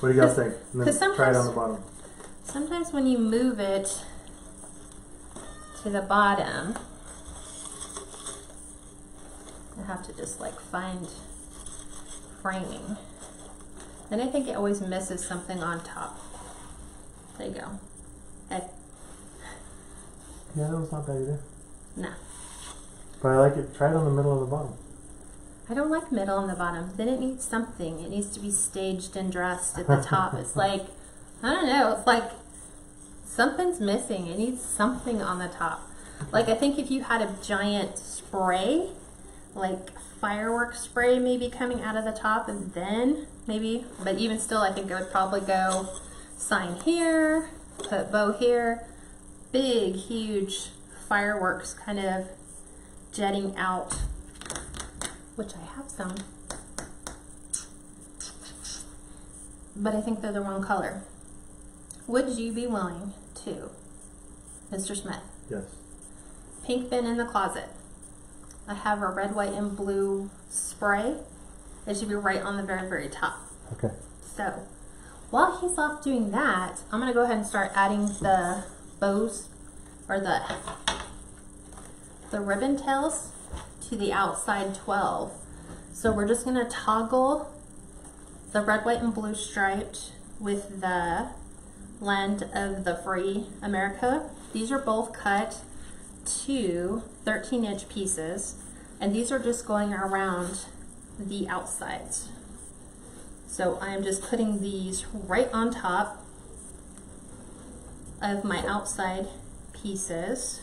What do you guys think? And then try it on the bottom. Sometimes when you move it to the bottom, I have to just like find framing. Then I think it always misses something on top. There you go. Hey. Yeah, that was not bad either. No. But I like it. Try it on the middle and the bottom. I don't like middle and the bottom. Then it needs something. It needs to be staged and dressed at the top. It's like, I don't know. It's like something's missing. It needs something on the top. Like I think if you had a giant spray, like fireworks spray maybe coming out of the top, and then maybe, but even still I think it would probably go sign here, put bow here, big, huge fireworks kind of jetting out, which I have some, but I think they're the wrong color. Would you be willing to, Mr. Smith? Yes. Pink bin in the closet. I have a red, white, and blue spray. It should be right on the very, very top. Okay. So, while he's off doing that, I'm gonna go ahead and start adding the bows, or the ribbon tails to the outside 12. So we're just gonna toggle the red, white, and blue striped with the blend of the Free America. These are both cut to 13-inch pieces, and these are just going around the outsides. So I'm just putting these right on top of my outside pieces.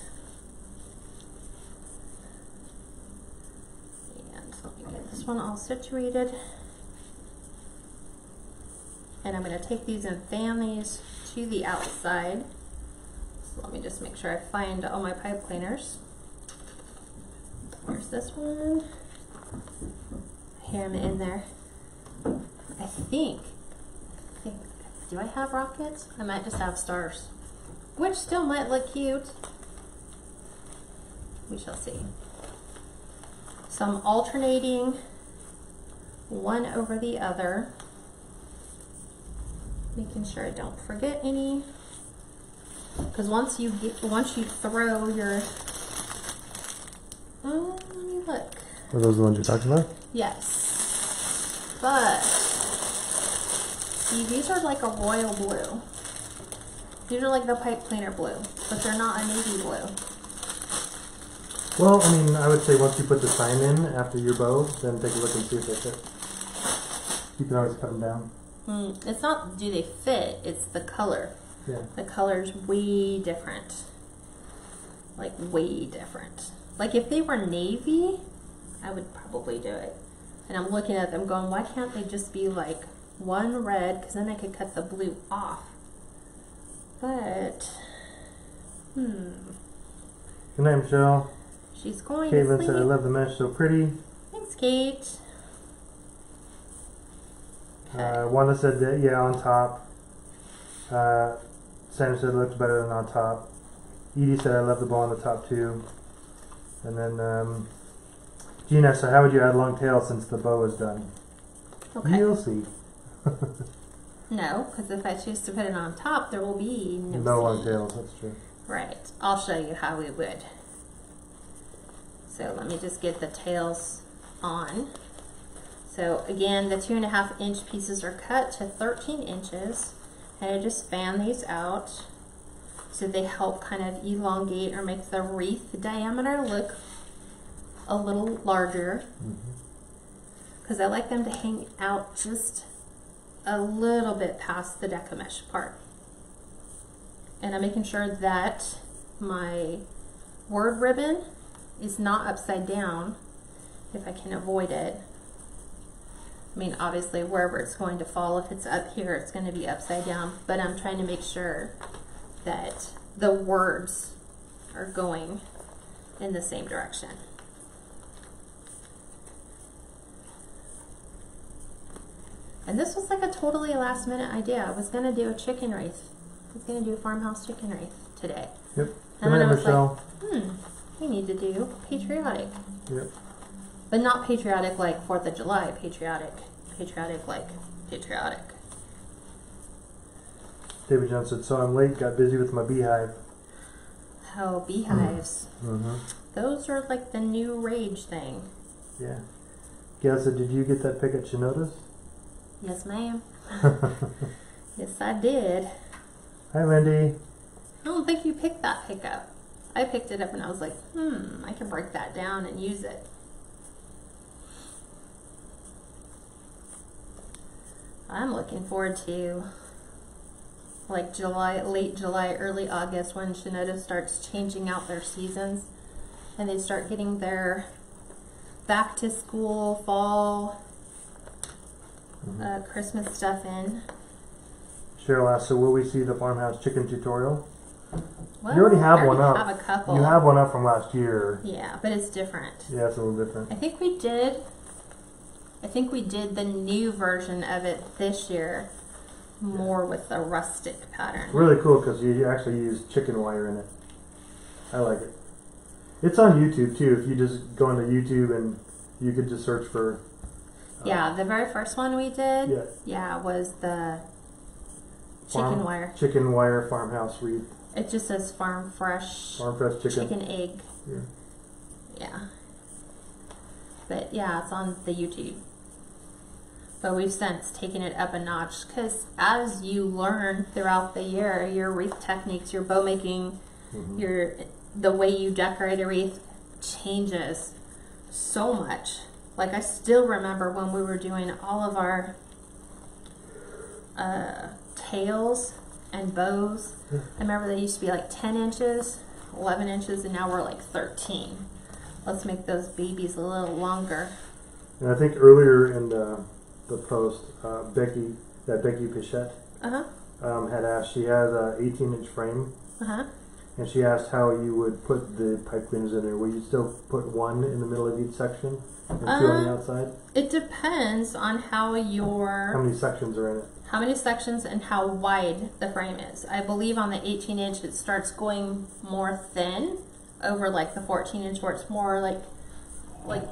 And let me get this one all situated. And I'm going to take these and fan these to the outside. So let me just make sure I find all my pipe cleaners. Here's this one. Ham it in there. I think, do I have rockets? I might just have stars, which still might look cute. We shall see. So I'm alternating one over the other, making sure I don't forget any. Because once you throw your, oh, let me look. Are those the ones you're talking about? Yes, but see, these are like a royal blue. These are like the pipe cleaner blue, but they're not a navy blue. Well, I mean, I would say once you put the sign in after your bow, then take a look and see if they fit. You can always cut them down. It's not do they fit, it's the color. Yeah. The color's way different. Like way different. Like if they were navy, I would probably do it. And I'm looking at them going, why can't they just be like one red? Because then I could cut the blue off. But, Good night, Michelle. She's going Caitlin to said, I sleep. love the mesh, so pretty. Thanks, Kate. Wanda said that, yeah, on top. Sandra said it looked better than on top. Edie said, I love the bow on the top too. And then Gina said, how would you add long tail since the bow is done? Okay. You'll see. No, because if I choose to put it on top, there will be no long seam. tails, that's true. Right. I'll show you how we would. So let me just get the tails on. So again, the 2.5 inch pieces are cut to 13 inches. And I just fan these out so they help kind of elongate or make the wreath diameter look a little larger. Because I like them to hang out just a little bit past the deco mesh part. And I'm making sure that my word ribbon is not upside down if I can avoid it. I mean, obviously wherever it's going to fall, if it's up here, it's going to be upside down, but I'm trying to make sure that the words are going in the same direction. And this was like a totally last minute idea. I was going to do a chicken wreath. I was going to do a farmhouse chicken wreath today. Yep. And then I was Michelle. like, we need to do patriotic. Yep. But not patriotic like 4th of July, patriotic like patriotic. David Jones said, so I'm late, got busy with my beehive. Oh, beehives. Mm-hmm. Those are like the new rage thing. Yeah. Gail said, did you get that pick at Shinoda's? Yes, ma'am. Yes, I did. Hi, Wendy. I don't think you picked that pick up. I picked it up and I was like, I can break that down and use it. I'm looking forward to like July, late July, early August when Shinoda starts changing out their seasons and they start getting their back to school, fall, Christmas stuff in. Cheryl asked, so will we see the farmhouse chicken tutorial? Well, You already have one I up. have a couple. You have one up from last year. Yeah, but it's different. Yeah, it's a little different. I think we did the new version of it this year, more with the rustic pattern. Really cool because you actually use chicken wire in it. I like it. It's on YouTube too. If you just go into YouTube and you could just search for. Yeah, the very first one we did. Yeah. Yeah, was the chicken wire. Chicken wire farmhouse wreath. It just says farm fresh. Farm fresh chicken. Chicken egg. Yeah. Yeah. But yeah, it's on the YouTube. But we've since taken it up a notch because as you learn throughout the year, your wreath techniques, your bow making, the way you decorate a wreath changes so much. Like I still remember when we were doing all of our tails and bows. I remember they used to be like 10 inches, 11 inches, and now we're like 13. Let's make those babies a little longer. And I think earlier in the post, Becky Pichette had asked, she has an 18-inch frame, and she asked how you would put the pipe cleaners in there. Will you still put one in the middle of each section and two on the outside? It depends on how many sections are in it. How many sections and how wide the frame is. I believe on the 18-inch it starts going more thin over like the 14-inch where it's more like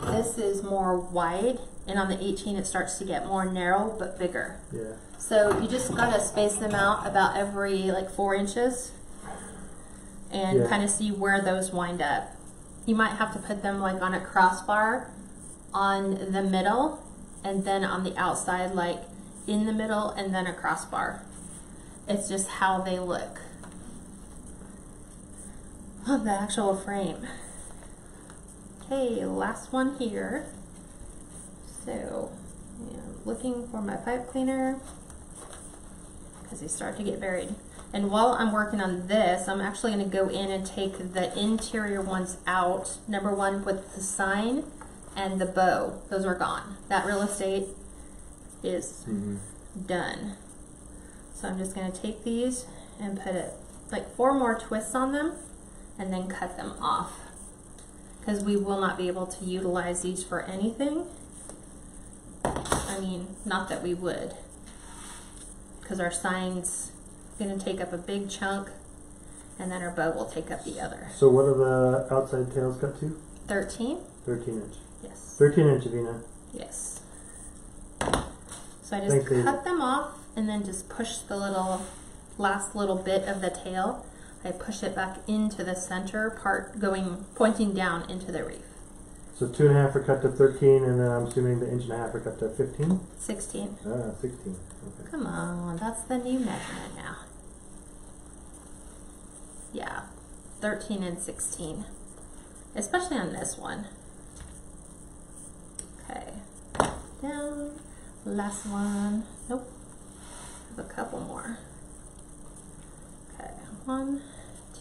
this is more wide, and on the 18 it starts to get more narrow but bigger. Yeah. So you just gotta space them out about every like 4 inches and kind of see where those wind up. You might have to put them like on a crossbar on the middle and then on the outside like in the middle and then a crossbar. It's just how they look on the actual frame. Okay, last one here. So, looking for my pipe cleaner because they start to get buried. And while I'm working on this, I'm actually going to go in and take the interior ones out. Number one with the sign and the bow. Those are gone. That real estate is done. So I'm just going to take these and put like 4 more twists on them and then cut them off. Because we will not be able to utilize these for anything. I mean, not that we would. Because our sign's going to take up a big chunk, and then our bow will take up the other. So what are the outside tails cut to? 13. 13 inch. Yes. 13 inch, Avina. Yes. So I just cut them off, and then just push the last little bit of the tail. I push it back into the center part, pointing down into the wreath. So 2.5 are cut to 13, and then I'm assuming the 1.5 are cut to 15? 16. 16. Okay. Come on, that's the new measurement now. Yeah, 13 and 16, especially on this one. Okay, down, last one. Nope, I have a couple more. Okay, 1,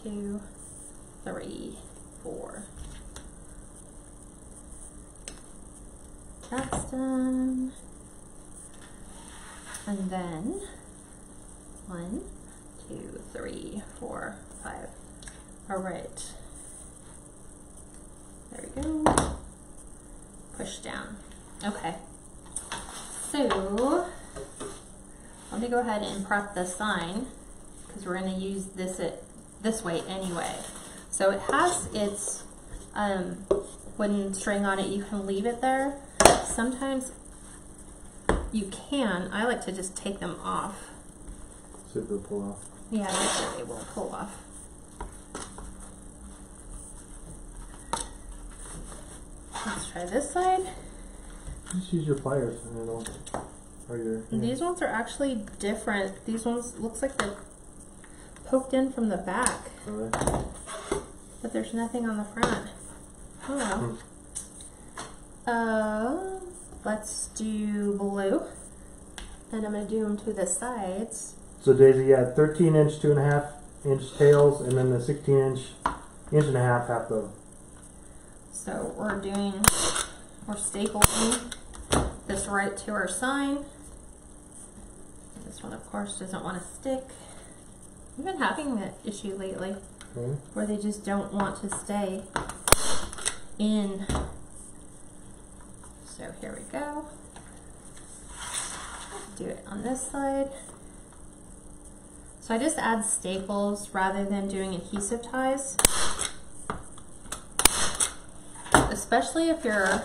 2, 3, 4. That's done. And then 1, 2, 3, 4, 5. All right. There we go. Push down. Okay. So let me go ahead and prep the sign because we're going to use this weight anyway. So it has its wooden string on it. You can leave it there. Sometimes you can. I like to just take them off. See if they'll pull off. Yeah, usually they will pull off. Let's try this side. Just use your pliers and it'll. These ones are actually different. These ones looks like they're poked in from the back. Alright. But there's nothing on the front. Oh well. Let's do blue. And I'm going to do them to the sides. So Daisy, you had 13 inch, 2.5 inch tails, and then the 16 inch, 1.5 half bow. So we're stapling this right to our sign. This one, of course, doesn't want to stick. I've been having that issue lately, where they just don't want to stay in. So here we go. Do it on this side. So I just add staples rather than doing adhesive ties. Especially if your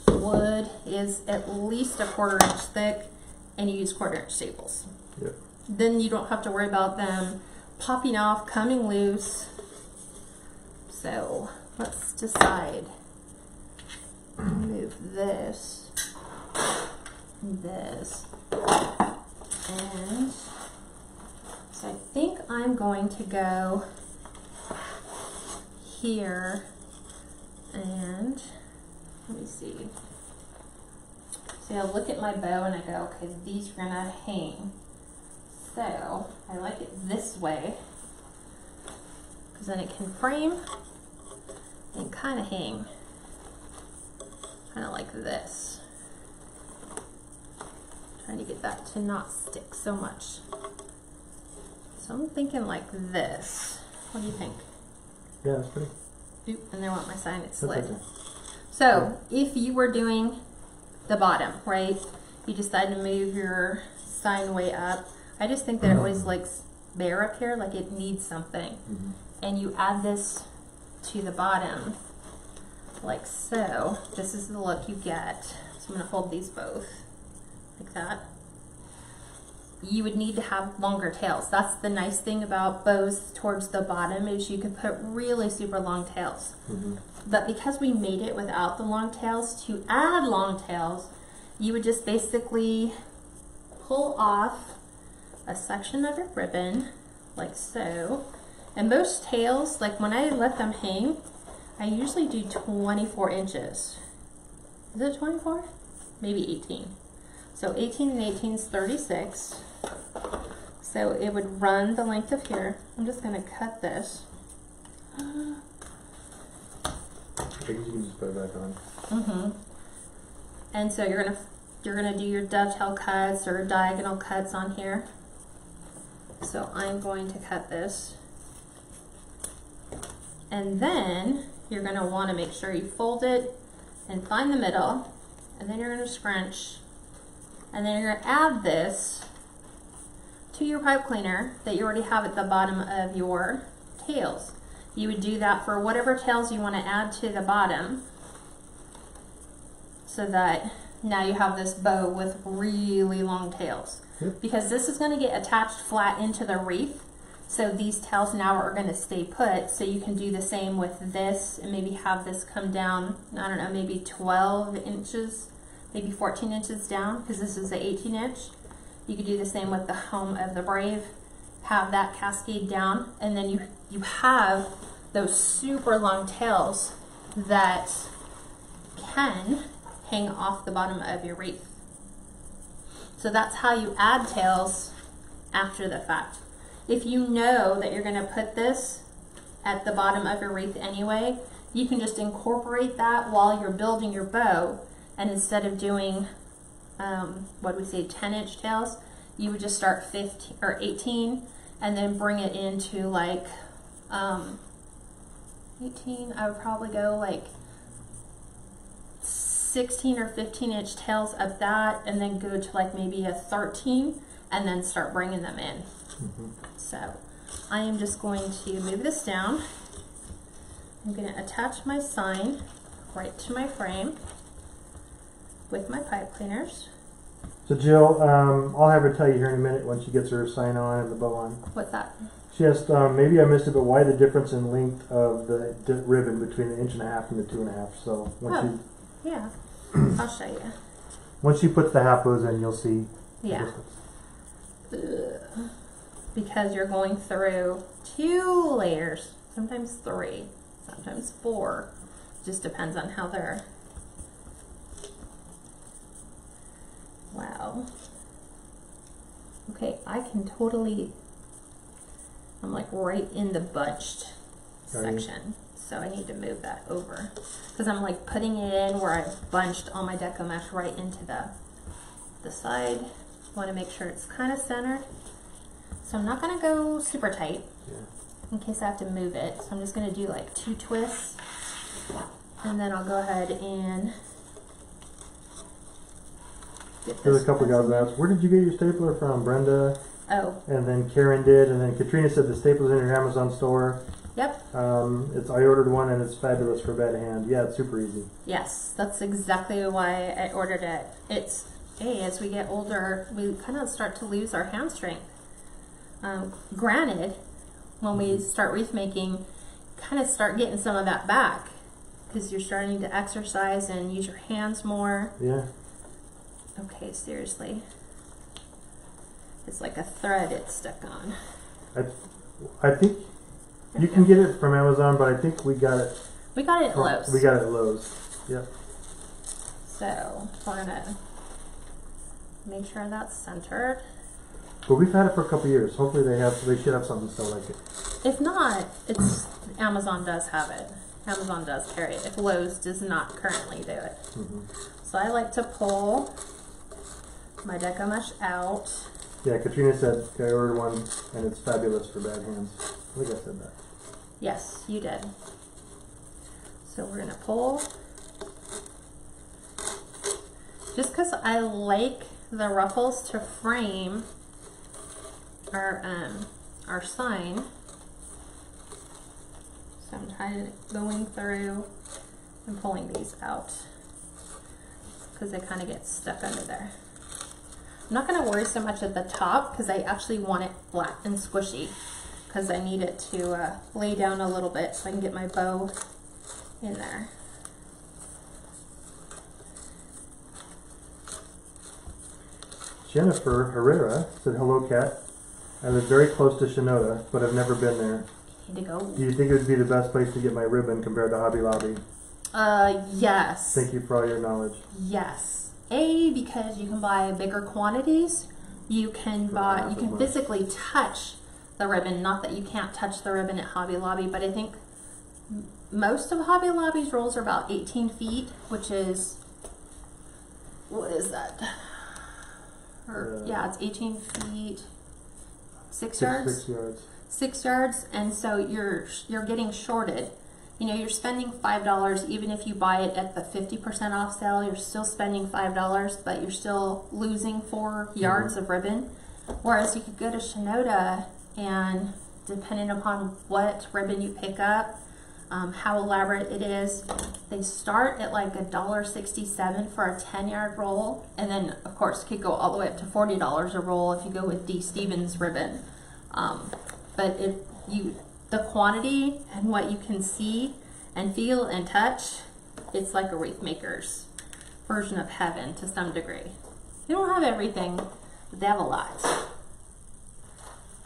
wood is at least a 1/4 inch thick and you use 1/4 inch staples. Yep. Then you don't have to worry about them popping off, coming loose. So let's decide. Move this, this, and so I think I'm going to go here, and let me see. See, I look at my bow and I go, okay, these are gonna hang. So I like it this way, because then it can frame and kind of hang. Kind of like this. Trying to get that to not stick so much. So I'm thinking like this. What do you think? Yeah, that's pretty. Oop, and there went my sign, it slid. So if you were doing the bottom, right? You decide to move your sign way up. I just think that it always looks bare up here, like it needs something. And you add this to the bottom, like so. This is the look you get. So I'm gonna hold these both like that. You would need to have longer tails. That's the nice thing about bows towards the bottom, is you can put really super long tails. But because we made it without the long tails, to add long tails, you would just basically pull off a section of your ribbon, like so. And most tails, like when I let them hang, I usually do 24 inches. Is it 24? Maybe 18. So 18 and 18 is 36. So it would run the length of here. I'm just gonna cut this. I think you can just put it back on. And so you're gonna do your dovetail cuts or diagonal cuts on here. So I'm going to cut this. And then you're gonna wanna make sure you fold it and find the middle, and then you're gonna scrunch, and then you're gonna add this to your pipe cleaner that you already have at the bottom of your tails. You would do that for whatever tails you wanna add to the bottom, so that now you have this bow with really long tails. Because this is gonna get attached flat into the wreath, so these tails now are gonna stay put, so you can do the same with this and maybe have this come down, I don't know, maybe 12 inches, maybe 14 inches down, because this is an 18 inch. You could do the same with the home of the brave, have that cascade down, and then you have those super long tails that can hang off the bottom of your wreath. So that's how you add tails after the fact. If you know that you're gonna put this at the bottom of your wreath anyway, you can just incorporate that while you're building your bow, and instead of doing, what do we say, 10-inch tails, you would just start 15 or 18 and then bring it into like 18. I would probably go like 16 or 15-inch tails up that, and then go to like maybe a 13 and then start bringing them in. So I am just going to move this down. I'm going to attach my sign right to my frame with my pipe cleaners. So Jill, I'll have her tell you here in a minute when she gets her sign on and the bow on. What's that? She asked, maybe I missed it, but why the difference in length of the ribbon between the 1.5 inches and the 2.5? So once yeah, I'll show you. Once she puts the half bows in, you'll see. Yeah. Because you're going through 2 layers, sometimes 3, sometimes 4. Just depends on how they're. Wow. Okay, I can totally. I'm like right in the bunched section, so I need to move that over because I'm like putting it in where I've bunched all my deco mesh right into the side. want to make sure it's kind of centered. So I'm not going to go super tight in case I have to move it. So I'm just going to do like 2 twists, and then I'll go ahead and get this. There's a couple guys asked, where did you get your stapler from? Brenda. Oh. And then Karen did, and then Katrina said the stapler's in your Amazon store. Yep. I ordered one and it's fabulous for bed hand. Yeah, it's super easy. Yes, that's exactly why I ordered it. It's, as we get older, we kind of start to lose our hand strength. Granted, when we start wreath making, kind of start getting some of that back because you're starting to exercise and use your hands more. Yeah. Okay, seriously. It's like a thread it's stuck on. I think you can get it from Amazon, but I think we got it. We got it at Lowe's. We got it at Lowe's. Yep. So we're gonna make sure that's centered. But we've had it for a couple years. Hopefully they should have something still like it. If not, Amazon does have it. Amazon does carry it. If Lowe's does not currently do it. So I like to pull my deco mesh out. Yeah, Katrina said I ordered one and it's fabulous for bad hands. I think I said that. Yes, you did. So we're gonna pull. Just because I like the ruffles to frame our sign. So I'm going through and pulling these out because they kind of get stuck under there. I'm not going to worry so much at the top because I actually want it flat and squishy because I need it to lay down a little bit so I can get my bow in there. Jennifer Herrera said, hello, Kat. I live very close to Shinoda, but I've never been there. Need to go. Do you think it would be the best place to get my ribbon compared to Hobby Lobby? Yes. Thank you for all your knowledge. Yes. Because you can buy bigger quantities. You can physically touch the ribbon. Not that you can't touch the ribbon at Hobby Lobby, but I think most of Hobby Lobby's rolls are about 18 feet, which is, what is that? Yeah, it's 18 feet, 6 yards? 6 yards. 6 yards, and so you're getting shorted. You know, you're spending $5, even if you buy it at the 50% off sale, you're still spending $5, but you're still losing 4 yards of ribbon. Whereas you could go to Shinoda and depending upon what ribbon you pick up, how elaborate it is, they start at like $1.67 for a 10-yard roll, and then of course it could go all the way up to $40 a roll if you go with D. Stevens ribbon. But the quantity and what you can see and feel and touch, it's like a wreath maker's version of heaven to some degree. They don't have everything, but they have a lot.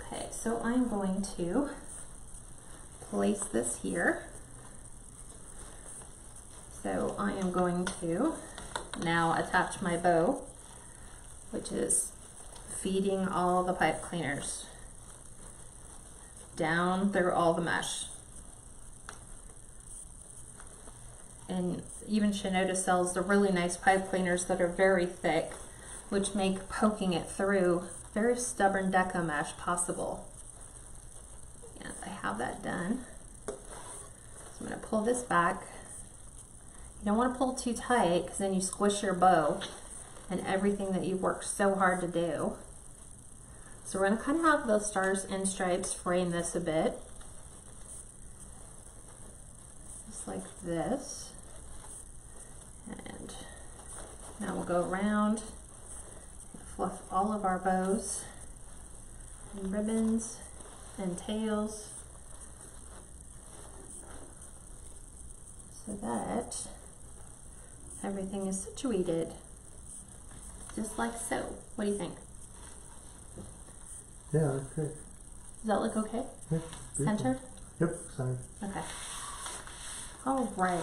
Okay, so I'm going to place this here. So I am going to now attach my bow, which is feeding all the pipe cleaners down through all the mesh. And even Shinoda sells the really nice pipe cleaners that are very thick, which make poking it through very stubborn deco mesh possible. And I have that done. So I'm going to pull this back. You don't want to pull too tight because then you squish your bow and everything that you've worked so hard to do. So we're going to kind of have those stars and stripes frame this a bit. Just like this. And now we'll go around and fluff all of our bows and ribbons and tails so that everything is situated just like so. What do you think? Yeah, that's great. Does that look okay? Yeah, centered? Yep, centered. Okay. All right.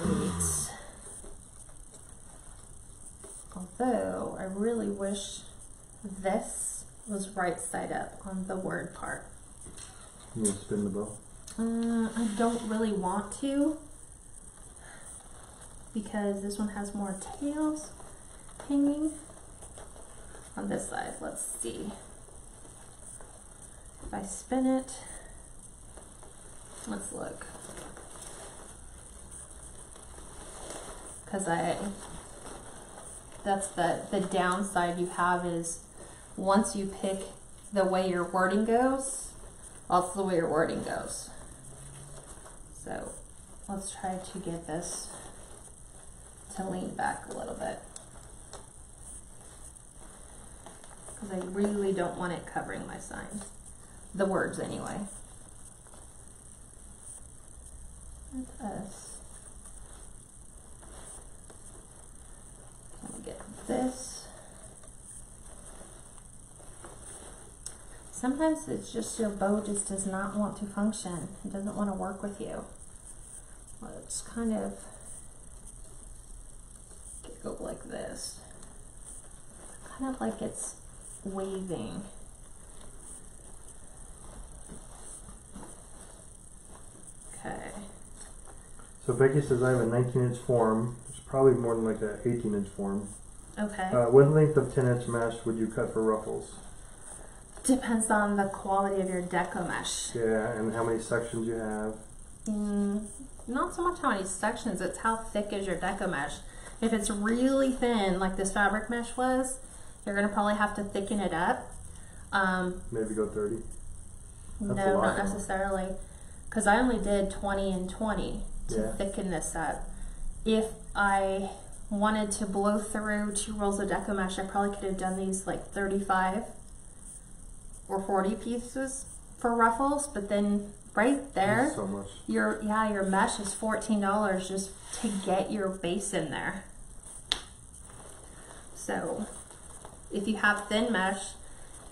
Although I really wish this was right side up on the word part. You want to spin the bow? I don't really want to because this one has more tails hanging. on this side. Let's see. If I spin it, let's look. Because that's the downside you have is once you pick the way your wording goes, that's the way your wording goes. So let's try to get this to lean back a little bit. Because I really don't want it covering my sign. The words anyway. Let us. Can we get this? Sometimes it's just your bow just does not want to function. It doesn't want to work with you. Let's kind of go like this. Kind of like it's waving. Okay. So Becky says I have a 19-inch form. It's probably more than like an 18-inch form. Okay. What length of 10-inch mesh would you cut for ruffles? Depends on the quality of your deco mesh. Yeah, and how many sections you have. Not so much how many sections, it's how thick is your deco mesh. If it's really thin, like this fabric mesh was, you're gonna probably have to thicken it up. Maybe go 30. That's No, not necessarily. Because I only did 20 and 20 to thicken this up. If I wanted to blow through 2 rolls of deco mesh, I probably could have done these like 35 or 40 pieces for ruffles, but then right there, so much. your mesh is $14 just to get your base in there. So if you have thin mesh,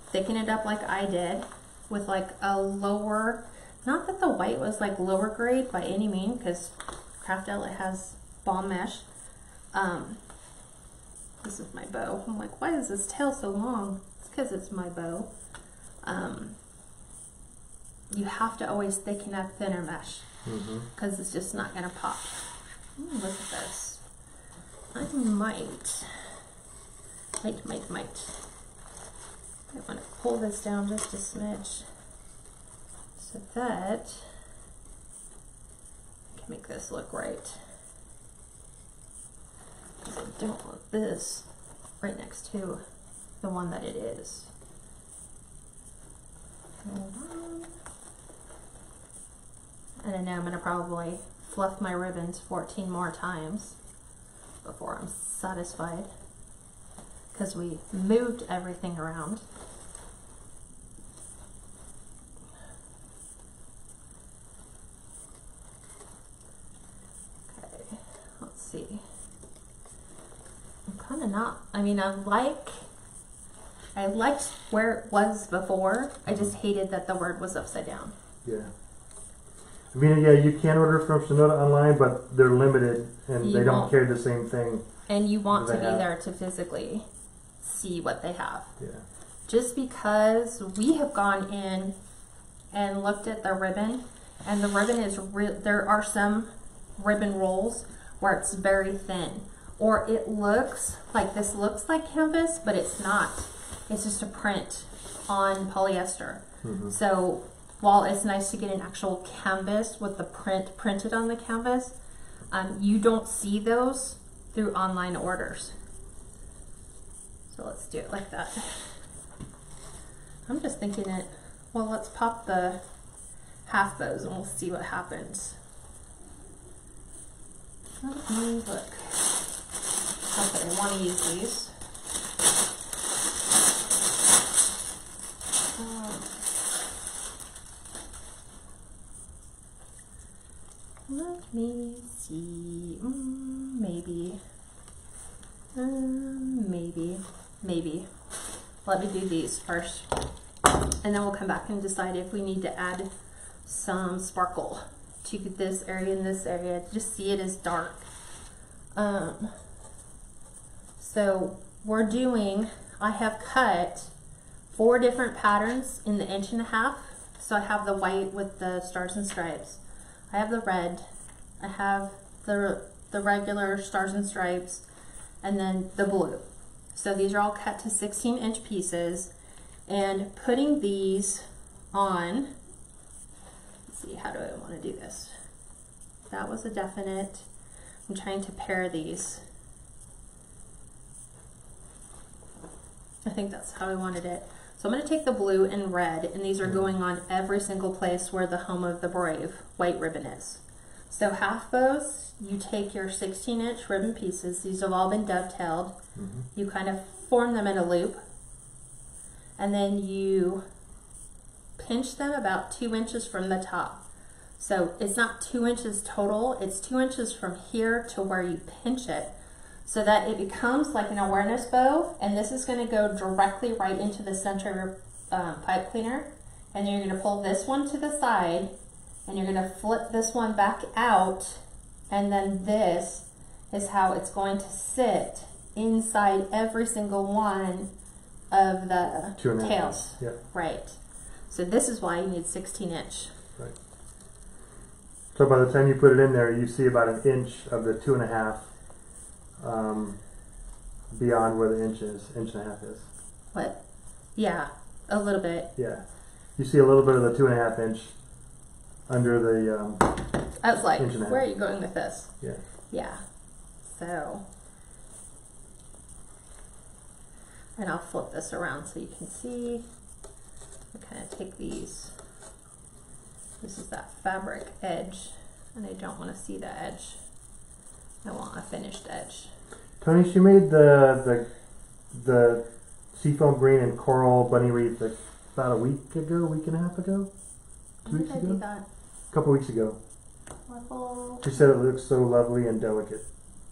thicken it up like I did with like a lower, not that the white was like lower grade by any means, because Craft Outlet has bomb mesh. This is my bow. I'm like, why is this tail so long? It's because it's my bow. You have to always thicken up thinner mesh because it's just not going to pop. Ooh, look at this. I might I want to pull this down just a smidge so that I can make this look right. Because I don't want this right next to the one that it is. Hold on. And I know I'm going to probably fluff my ribbons 14 more times before I'm satisfied because we moved everything around. Okay, let's see. I'm kind of not, I mean, I liked where it was before. I just hated that the word was upside down. Yeah. I mean, yeah, you can order from Sonota online, but they're limited and they don't carry the same thing. And you want to be there to physically see what they have. Yeah. Just because we have gone in and looked at the ribbon, and the ribbon is there are some ribbon rolls where it's very thin, or it looks like this looks like canvas, but it's not. It's just a print on polyester. So while it's nice to get an actual canvas with the print printed on the canvas, you don't see those through online orders. So let's do it like that. I'm just thinking it, well, let's pop the half bows and we'll see what happens. Let me look. Okay, I want to use these. Let me see. Maybe. Let me do these first, and then we'll come back and decide if we need to add some sparkle to this area and this area. Just see it as dark. So we're doing, I have cut 4 different patterns in the 1.5 inch. So I have the white with the stars and stripes. I have the red. I have the regular stars and stripes, and then the blue. So these are all cut to 16-inch pieces, and putting these on, let's see, how do I want to do this? That was a definite. I'm trying to pair these. I think that's how I wanted it. So I'm going to take the blue and red, and these are going on every single place where the home of the brave white ribbon is. So half bows, you take your 16-inch ribbon pieces. These have all been dovetailed. You kind of form them in a loop, and then you pinch them about 2 inches from the top. So it's not 2 inches total, it's 2 inches from here to where you pinch it, so that it becomes like an awareness bow, and this is going to go directly right into the center of your pipe cleaner, and you're going to pull this one to the side, and you're going to flip this one back out, and then this is how it's going to sit inside every single one of the tails. Yeah. Right. So this is why you need 16-inch. Right. So by the time you put it in there, you see about an inch of the 2.5 beyond where the inch and a half is. What? Yeah, a little bit. Yeah. You see a little bit of the 2.5 inch under the I was like, inch and a half. where are you going with this? Yeah. Yeah. So, and I'll flip this around so you can see. I kind of take these. This is that fabric edge, and I don't want to see the edge. I want a finished edge. Tony, she made the seafoam green and coral bunny wreath like about a week and a half ago? 2 weeks When did I do that? A couple weeks ago. Ruffle. She said it looks so lovely and delicate.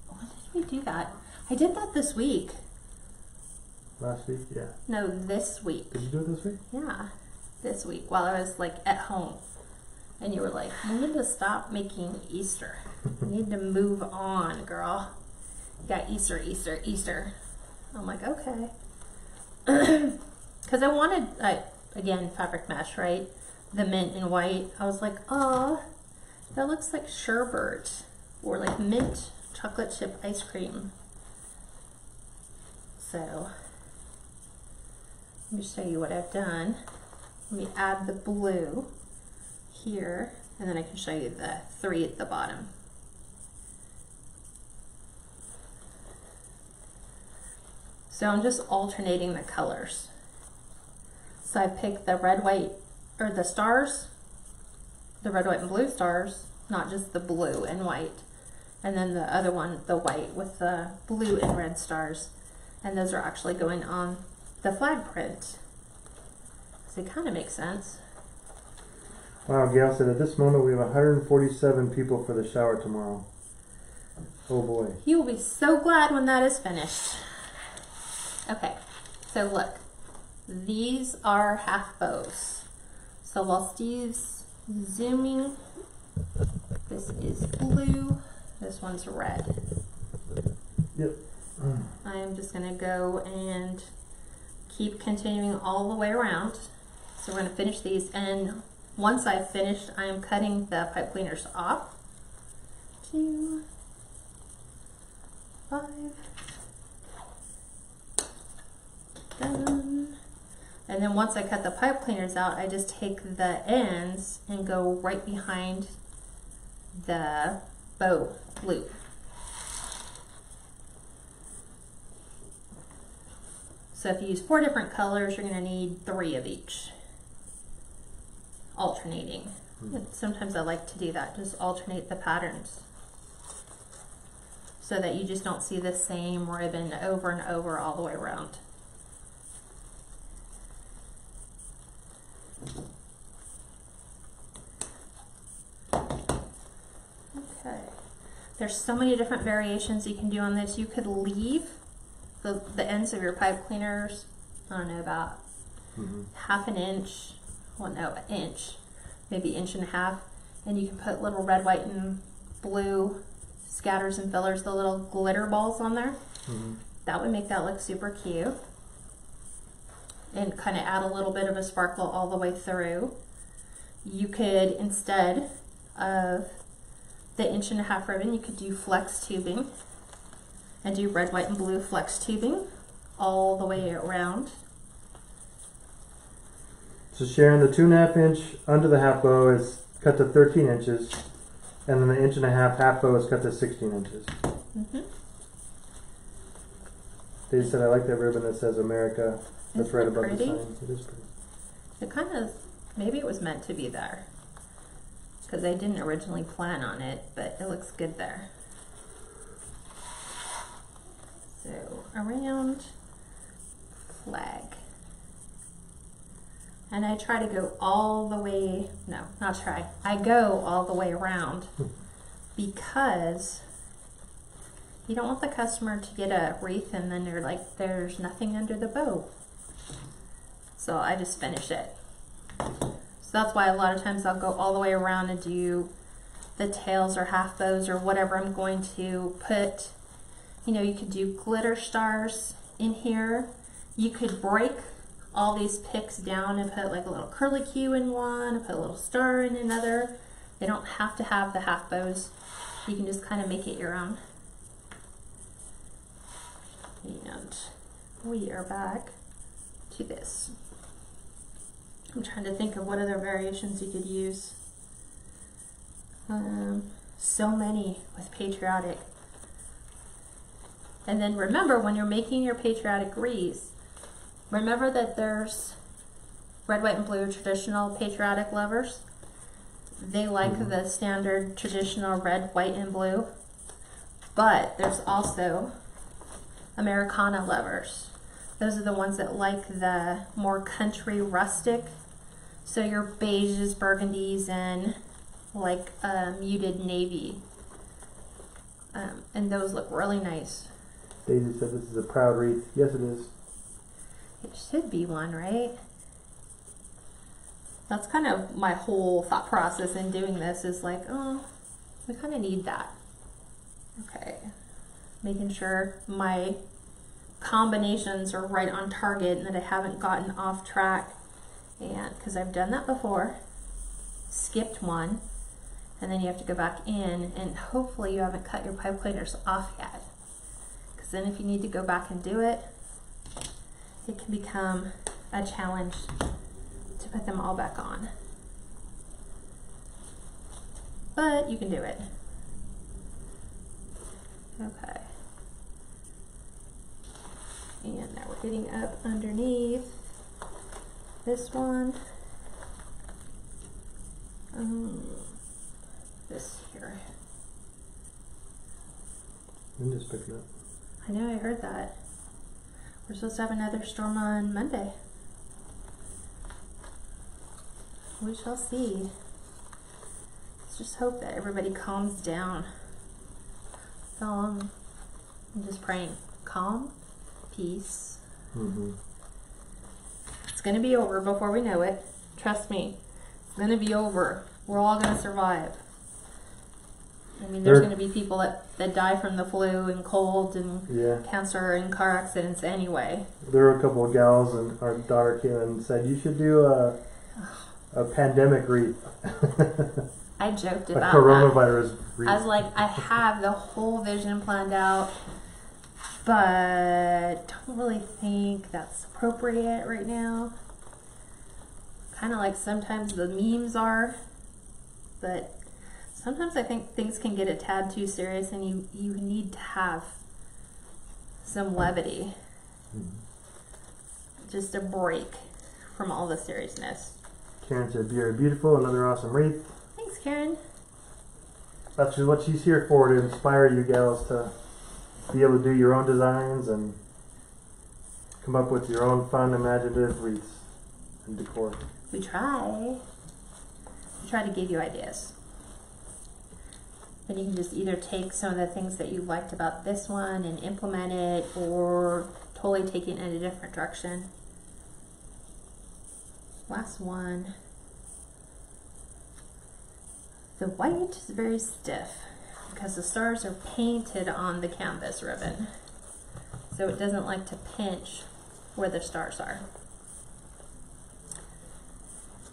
When did we do that? I did that this week. Last week, yeah. No, this week. Did you do it this week? Yeah, this week while I was like at home. And you were like, you need to stop making Easter. You need to move on, girl. You got Easter, Easter, Easter. I'm like, okay. Because I wanted, again, fabric mesh, right? The mint and white. I was like, oh, that looks like sherbet or like mint chocolate chip ice cream. So, let me show you what I've done. Let me add the blue here, and then I can show you the 3 at the bottom. So I'm just alternating the colors. So I picked the red, white, or the stars, the red, white, and blue stars, not just the blue and white. And then the other one, the white with the blue and red stars. And those are actually going on the flag print. So it kind of makes sense. Wow, Gail said at this moment we have 147 people for the shower tomorrow. Oh boy. You will be so glad when that is finished. Okay, so look, these are half bows. So while Steve's zooming, this is blue, this one's red. Yep. I am just going to go and keep continuing all the way around. So we're going to finish these, and once I've finished, I am cutting the pipe cleaners off. 2, 5, done. And then once I cut the pipe cleaners out, I just take the ends and go right behind the bow loop. So if you use 4 different colors, you're going to need 3 of each, alternating. Sometimes I like to do that, just alternate the patterns so that you just don't see the same ribbon over and over all the way around. Okay, there's so many different variations you can do on this. You could leave the ends of your pipe cleaners, I don't know, about half an inch, well no, an inch, maybe 1.5 inches, and you can put little red, white, and blue scatters and fillers, the little glitter balls on there. That would make that look super cute and kind of add a little bit of a sparkle all the way through. You could, instead of the 1.5 inch ribbon, you could do flex tubing and do red, white, and blue flex tubing all the way around. So Sharon, the 2.5 inch under the half bow is cut to 13 inches, and then the 1.5 inch half bow is cut to 16 inches. Mm-hmm. They said I like that ribbon that says America. That's Isn't right it above pretty? the sign. It is pretty. It kind of, maybe it was meant to be there, because I didn't originally plan on it, but it looks good there. So around flag. And I try to go all the way, no, not try, I go all the way around because you don't want the customer to get a wreath and then they're like, there's nothing under the bow. So I just finish it. So that's why a lot of times I'll go all the way around and do the tails or half bows or whatever I'm going to put. You know, you could do glitter stars in here. You could break all these picks down and put like a little curlicue in one, and put a little star in another. They don't have to have the half bows. You can just kind of make it your own. And we are back to this. I'm trying to think of what other variations you could use. So many with Patriotic. And then remember, when you're making your Patriotic wreaths, remember that there's red, white, and blue traditional Patriotic lovers. They like the standard traditional red, white, and blue. But there's also Americana lovers. Those are the ones that like the more country rustic. So your beiges, burgundies, and like muted navy. And those look really nice. Daisy said this is a proud wreath. Yes, it is. It should be one, right? That's kind of my whole thought process in doing this is like, oh, we kind of need that. Okay. Making sure my combinations are right on target and that I haven't gotten off track. And because I've done that before, skipped one, and then you have to go back in and hopefully you haven't cut your pipe cleaners off yet. Because then if you need to go back and do it, it can become a challenge to put them all back on. But you can do it. Okay. And now we're getting up underneath this one. This here. I'm just picking up. I know, I heard that. We're supposed to have another storm on Monday. We shall see. Let's just hope that everybody calms down. So I'm just praying. Calm, peace. It's going to be over before we know it. Trust me. It's going to be over. We're all going to survive. I mean, there's going to be people that die from the flu and cold and cancer and car accidents anyway. There were a couple of gals, and our daughter came and said, you should do a pandemic wreath. I joked a about coronavirus wreath. I was like, I have the whole vision planned out, but don't really think that's appropriate right now. Kind of like sometimes the memes are, but sometimes I think things can get a tad too serious and you need to have some levity. Just a break from all the seriousness. Karen said, very beautiful, another awesome wreath. Thanks, Karen. That's just what she's here for, to inspire you gals to be able to do your own designs and come up with your own fun, imaginative wreaths and decor. We try. We try to give you ideas. Then you can just either take some of the things that you liked about this one and implement it, or totally take it in a different direction. Last one. The white is very stiff because the stars are painted on the canvas ribbon. So it doesn't like to pinch where the stars are.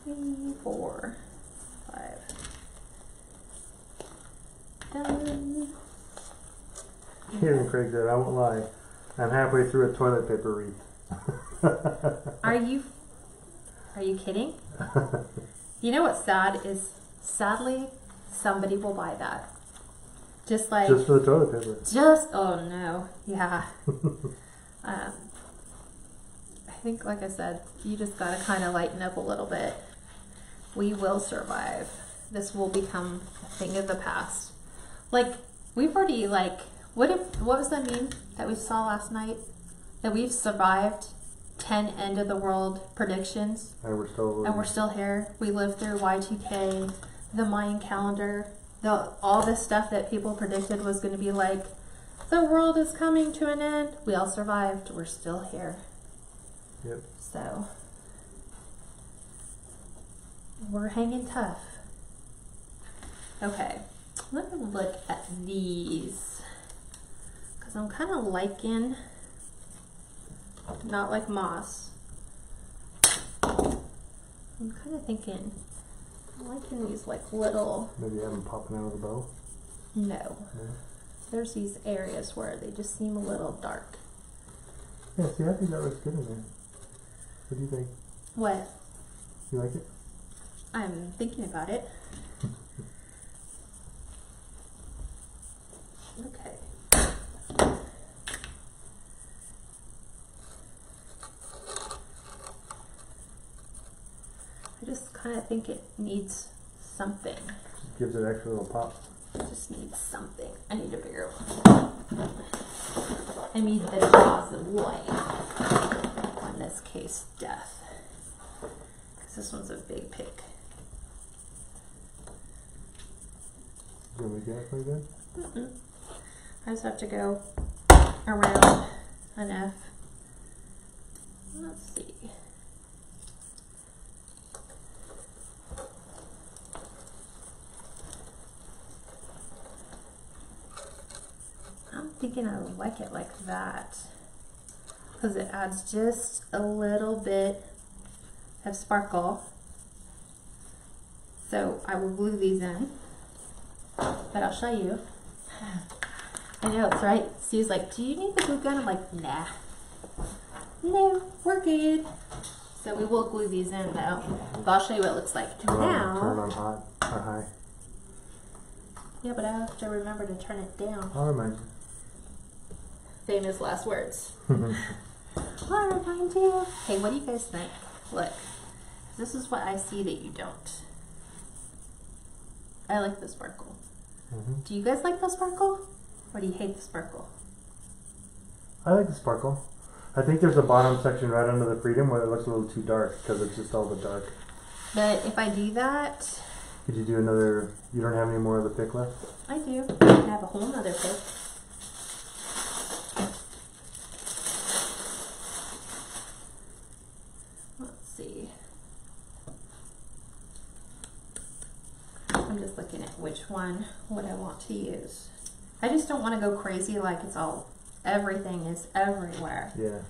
3, 4, 5. Karen Craig said, I won't lie. I'm halfway through a toilet paper wreath. Are you kidding? You know what's sad is, sadly, somebody will buy that. Just for the toilet paper. Oh no, yeah. I think, like I said, you just gotta kind of lighten up a little bit. We will survive. This will become a thing of the past. Like, we've already, like, what was that meme that we saw last night? That we've survived 10 end of the world predictions. And we're still here. We lived through Y2K, the Mayan calendar, all this stuff that people predicted was going to be like, the world is coming to an end. We all survived. We're still here. Yep. So, we're hanging tough. Okay, let me look at these. Because I'm kind of liking, not like moss. I'm kind of thinking, I'm liking these like little. Maybe have them popping out of the bow? No. There's these areas where they just seem a little dark. Yeah, see, I think that looks good in there. What do you think? What? You like it? I'm thinking about it. Okay. I just kind of think it needs something. Just gives it extra little pop. It just needs something. I need a bigger one. I need the jaws of life. In this case, death. Because this one's a big pick. You want me to get it pretty good? I just have to go around enough. Let's see. I'm thinking I like it like that because it adds just a little bit of sparkle. So I will glue these in, but I'll show you. I know, it's right. Steve's like, do you need the glue gun? I'm like, nah. No, we're good. So we will glue these in though. But I'll show you what it looks like now. Turn it on hot or high. Yeah, but I have to remember to turn it down. I'll remind you. Famous last words. I'll remind you. Hey, what do you guys think? Look, this is what I see that you don't. I like the sparkle. Do you guys like the sparkle? Or do you hate the sparkle? I like the sparkle. I think there's a bottom section right under the freedom where it looks a little too dark because it's just all the dark. But if I do that... Could you do another... You don't have any more of the pick left? I do. I have a whole nother pick. Let's see. I'm just looking at which one would I want to use. I just don't want to go crazy like it's all, everything is everywhere. Yeah.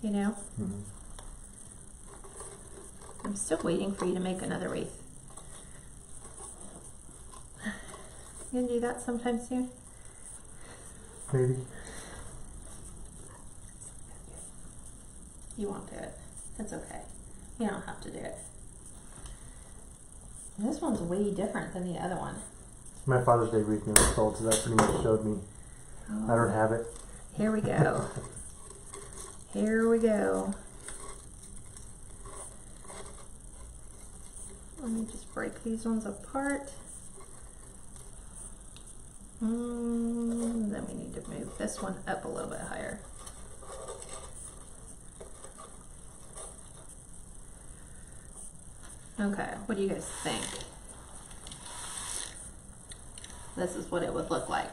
You know? I'm still waiting for you to make another wreath. You gonna do that sometime soon? Maybe. You won't do it. It's okay. You don't have to do it. This one's way different than the other one. My Father's Day wreath never sold, so that pretty much showed me I don't have it. Here we go. Here we go. Let me just break these ones apart. Then we need to move this one up a little bit higher. Okay, what do you guys think? This is what it would look like.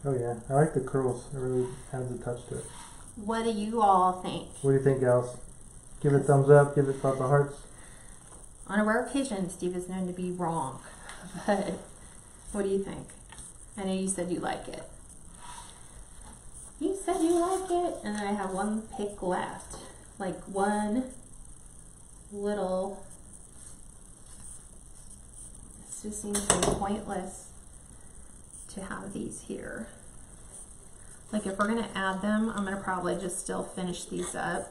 Oh yeah, I like the curls. It really adds a touch to it. What do you all think? What do you think, Alice? Give it a thumbs up, give it lots of hearts. On a rare occasion, Steve is known to be wrong, but what do you think? I know you said you like it. You said you like it, and then I have one pick left. Like one little, it's just seems so pointless to have these here. Like if we're gonna add them, I'm gonna probably just still finish these up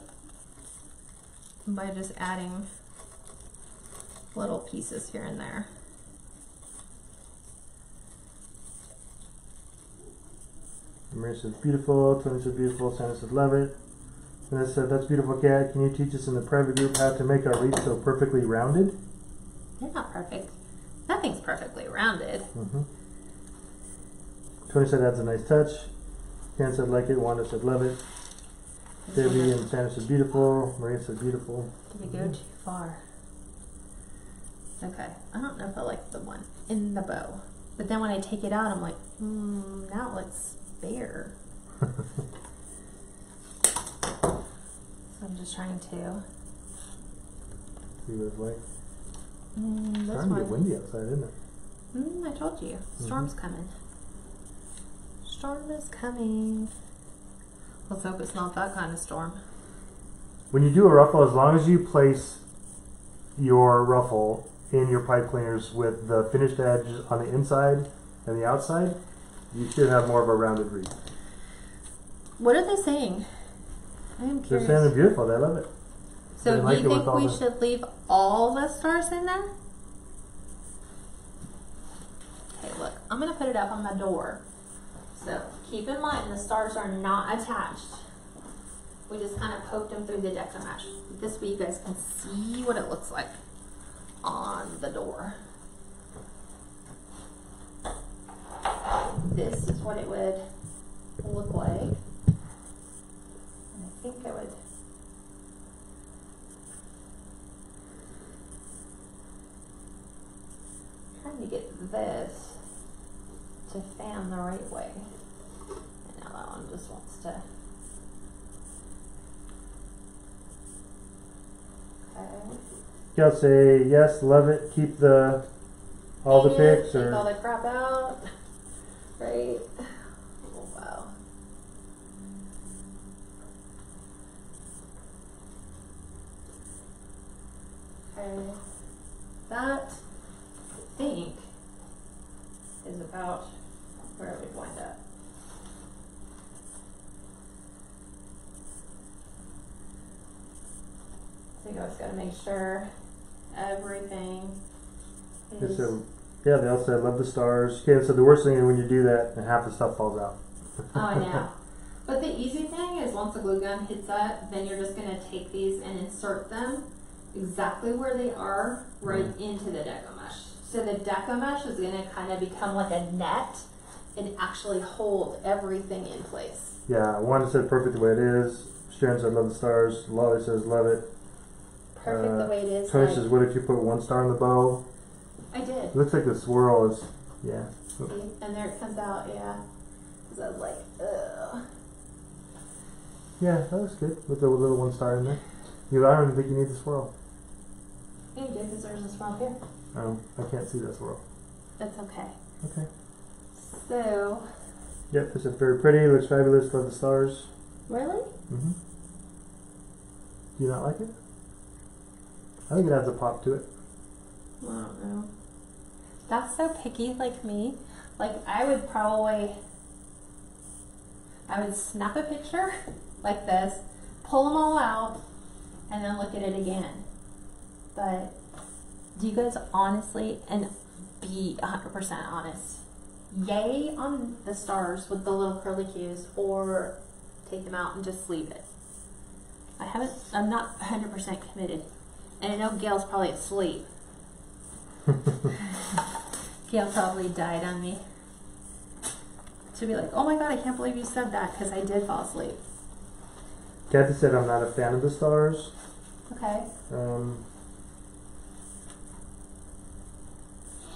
by just adding little pieces here and there. Maria says beautiful, Tony says beautiful, Santa says love it. And I said, that's beautiful, Kat. Can you teach us in the private group how to make our wreath so perfectly rounded? They're not perfect. Nothing's perfectly rounded. Tony said that's a nice touch. Ken said like it, Wanda said love it. Debbie and Santa said beautiful, Maria said beautiful. Did we go too far? Okay, I don't know if I like the one in the bow. But then when I take it out, I'm like, now it looks bare. So I'm just trying to. See what it's like. It's starting to get windy outside, isn't it? I told you. Storm's coming. Storm is coming. Let's hope it's not that kind of storm. When you do a ruffle, as long as you place your ruffle in your pipe cleaners with the finished edge on the inside and the outside, you should have more of a rounded wreath. What are they saying? I am curious. They're saying they're beautiful. They love it. So do you think we should leave all the stars in there? Okay, look. I'm going to put it up on my door. So keep in mind the stars are not attached. We just kind of poked them through the deco mesh. This way you guys can see what it looks like on the door. This is what it would look like. And I think I would trying to get this to fan the right way. And now that one just wants to. Okay. Y'all say yes, love it. Keep all the pics, Take or all the crap out. Right. Oh, wow. Okay. That, I think, is about where we'd wind up. So you guys gotta make sure everything is. yeah, they all said love the stars. Ken said the worst thing is when you do that and half the stuff falls out. Oh, I know. But the easy thing is once the glue gun hits that, then you're just gonna take these and insert them exactly where they are right into the deco mesh. So the deco mesh is gonna kind of become like a net and actually hold everything in place. Yeah, Wanda said perfect the way it is. Sharon said love the stars. Lolly says love it. Perfect the way it is. Tony says what if you put one star in the bow? I did. It looks like the swirl is, yeah. See? And there it comes out, yeah. Because I was like, ugh. Yeah, that looks good with the little one star in there. I don't even think you need the swirl. Yeah, you do, because there's a swirl here. Oh, I can't see that swirl. That's okay. Okay. So. Yep, this is very pretty. Looks fabulous. Love the stars. Really? Mm-hmm. Do you not like it? I think it adds a pop to it. I don't know. That's so picky like me. Like I would snap a picture like this, pull them all out, and then look at it again. But do you guys honestly, and be 100% honest, yay on the stars with the little curly cues, or take them out and just leave it? I'm not 100% committed. And I know Gail's probably asleep. Gail probably died on me. She'll be like, oh my god, I can't believe you said that, because I did fall asleep. Kathy said I'm not a fan of the stars. Okay.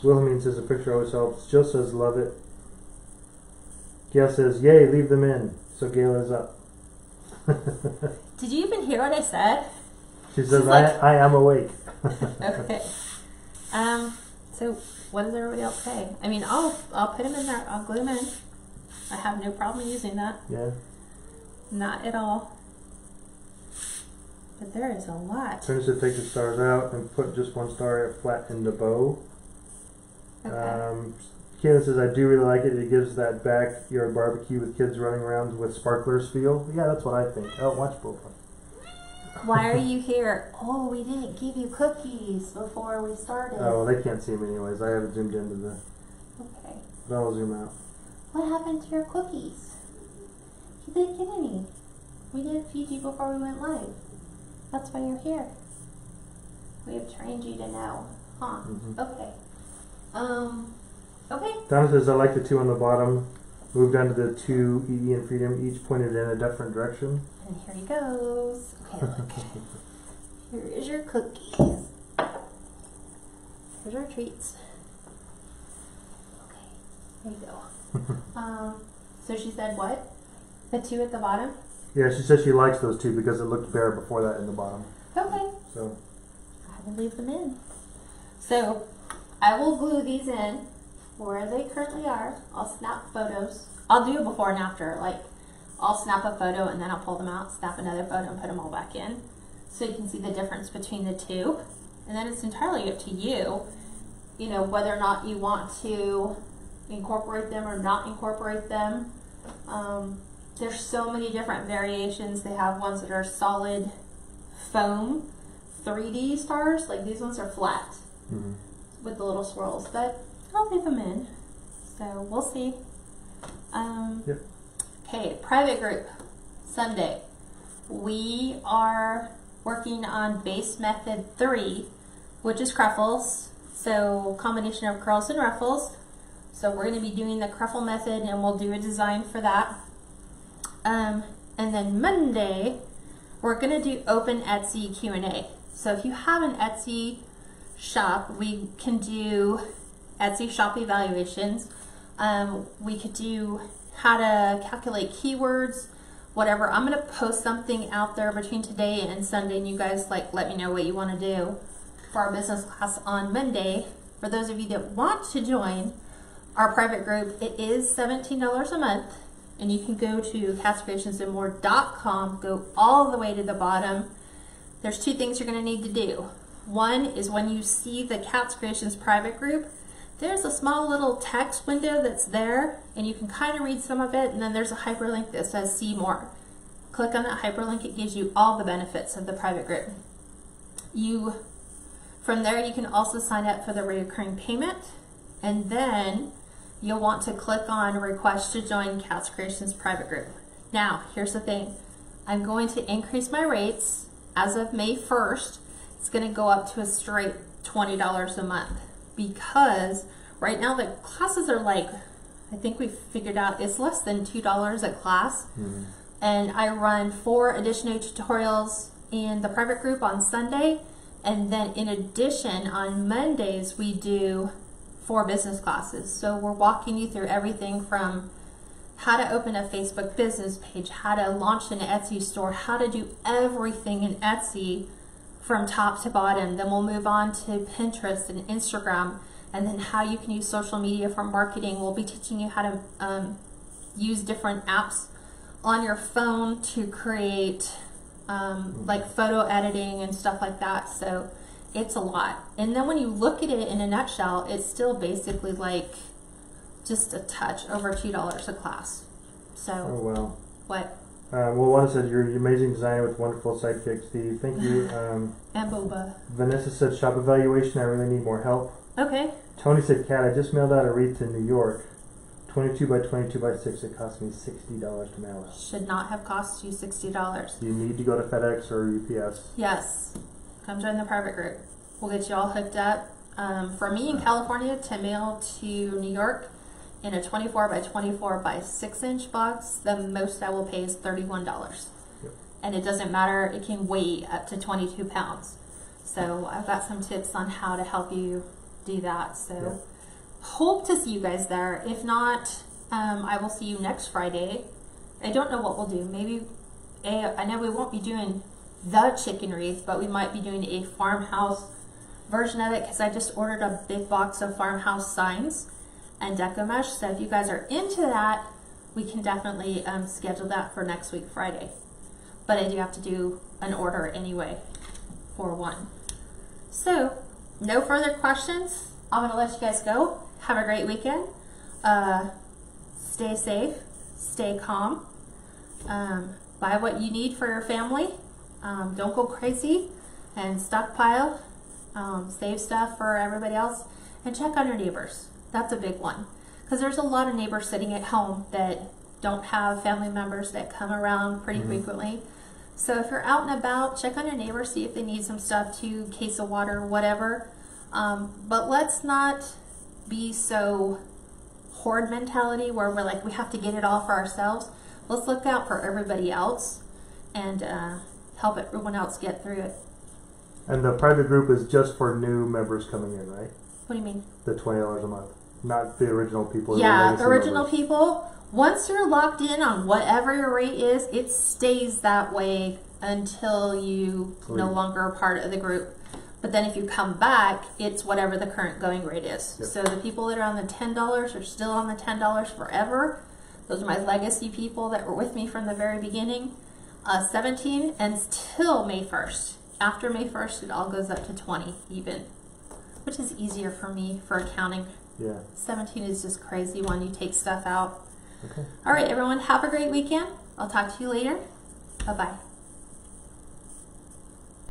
Wilhelmine says a picture always helps. Jill says love it. Gail says yay, leave them in. So Gail is up. Did you even hear what I said? She says I am awake. Okay. So what does everybody else say? I mean, I'll put them in there. I'll glue them in. I have no problem using that. Yeah. Not at all. But there is a lot. Tony said take the stars out and put just one star flat in the bow. Okay. Kayla says, I do really like it. It gives that backyard barbecue with kids running around with sparklers feel. Yeah, that's what I think. Oh, watch both. Why are you here? Oh, we didn't give you cookies before we started. Oh, they can't see them anyways. I have it zoomed into the... Okay. But I'll zoom out. What happened to your cookies? You didn't get any. We didn't feed you before we went live. That's why you're here. We have trained you to know. Huh. Okay. Okay. Donna says, I like the two on the bottom. Move down to the two EE and Freedom, each pointed in a different direction. And here he goes. Okay, look. Here is your cookies. Here's our treats. Okay, there you go. So she said what? The two at the bottom? Yeah, she said she likes those two because it looked bare before that in the bottom. Okay. So I will leave them in. So I will glue these in where they currently are. I'll snap photos. I'll do a before and after. Like, I'll snap a photo and then I'll pull them out, snap another photo and put them all back in. So you can see the difference between the two. And then it's entirely up to you, you know, whether or not you want to incorporate them or not incorporate them. There's so many different variations. They have ones that are solid foam 3D stars. Like these ones are flat with the little swirls, but I'll leave them in. So we'll see. Yep. Okay, private group, Sunday. We are working on base method 3, which is Ruffles. So combination of curls and ruffles. So we're going to be doing the Ruffle method and we'll do a design for that. And then Monday, we're going to do open Etsy Q&A. So if you have an Etsy shop, we can do Etsy shop evaluations. We could do how to calculate keywords, whatever. I'm going to post something out there between today and Sunday, and you guys like let me know what you want to do for our business class on Monday. For those of you that want to join our private group, it is $17 a month, and you can go to KatsCreationsNMore.com, go all the way to the bottom. There's two things you're going to need to do. One is when you see the Kats Creations private group, there's a small little text window that's there, and you can kind of read some of it, and then there's a hyperlink that says see more. Click on that hyperlink, it gives you all the benefits of the private group. From there, you can also sign up for the recurring payment, and then you'll want to click on request to join Kats Creations private group. Now, here's the thing. I'm going to increase my rates as of May 1st. It's going to go up to a straight $20 a month because right now the classes are like, I think we've figured out it's less than $2 a class. And I run 4 additional tutorials in the private group on Sunday. And then in addition, on Mondays, we do 4 business classes. So we're walking you through everything from how to open a Facebook business page, how to launch an Etsy store, how to do everything in Etsy from top to bottom. Then we'll move on to Pinterest and Instagram, and then how you can use social media for marketing. We'll be teaching you how to use different apps on your phone to create like photo editing and stuff like that. So it's a lot. And then when you look at it in a nutshell, it's still basically like just a touch over $2 a class. So oh wow. What? Well, one said you're an amazing designer with wonderful sidekicks, Steve. Thank you. And Boba. Vanessa said shop evaluation. I really need more help. Okay. Tony said, Kat, I just mailed out a wreath to New York. 22 by 22 by 6. It cost me $60 to mail it. Should not have cost you $60. You need to go to FedEx or UPS. Yes. Come join the private group. We'll get you all hooked up. For me in California to mail to New York in a 24 by 24 by 6 inch box, the most I will pay is $31. Yep. And it doesn't matter, it can weigh up to 22 pounds. So I've got some tips on how to help you do that. So yep. Hope to see you guys there. If not, I will see you next Friday. I don't know what we'll do. Maybe, I know we won't be doing the chicken wreath, but we might be doing a farmhouse version of it because I just ordered a big box of farmhouse signs and deco mesh. So if you guys are into that, we can definitely schedule that for next week, Friday. But I do have to do an order anyway for one. So, no further questions. I'm going to let you guys go. Have a great weekend. Stay safe. Stay calm. Buy what you need for your family. Don't go crazy and stockpile. Save stuff for everybody else. And check on your neighbors. That's a big one. Because there's a lot of neighbors sitting at home that don't have family members that come around pretty frequently. So if you're out and about, check on your neighbors, see if they need some stuff too, case of water, whatever. But let's not be so hoard mentality where we're like, we have to get it all for ourselves. Let's look out for everybody else and help everyone else get through it. And the private group is just for new members coming in, right? What do you mean? The $20 a month, not the original people. Yeah, the original people. Once you're locked in on whatever your rate is, it stays that way until you no longer are part of the group. But then if you come back, it's whatever the current going rate is. Yep. So the people that are on the $10 are still on the $10 forever. Those are my legacy people that were with me from the very beginning. 17 until May 1st. After May 1st, it all goes up to 20 even, which is easier for me for accounting. Yeah. 17 is just crazy when you take stuff out. Okay. All right, everyone, have a great weekend. I'll talk to you later. Bye-bye.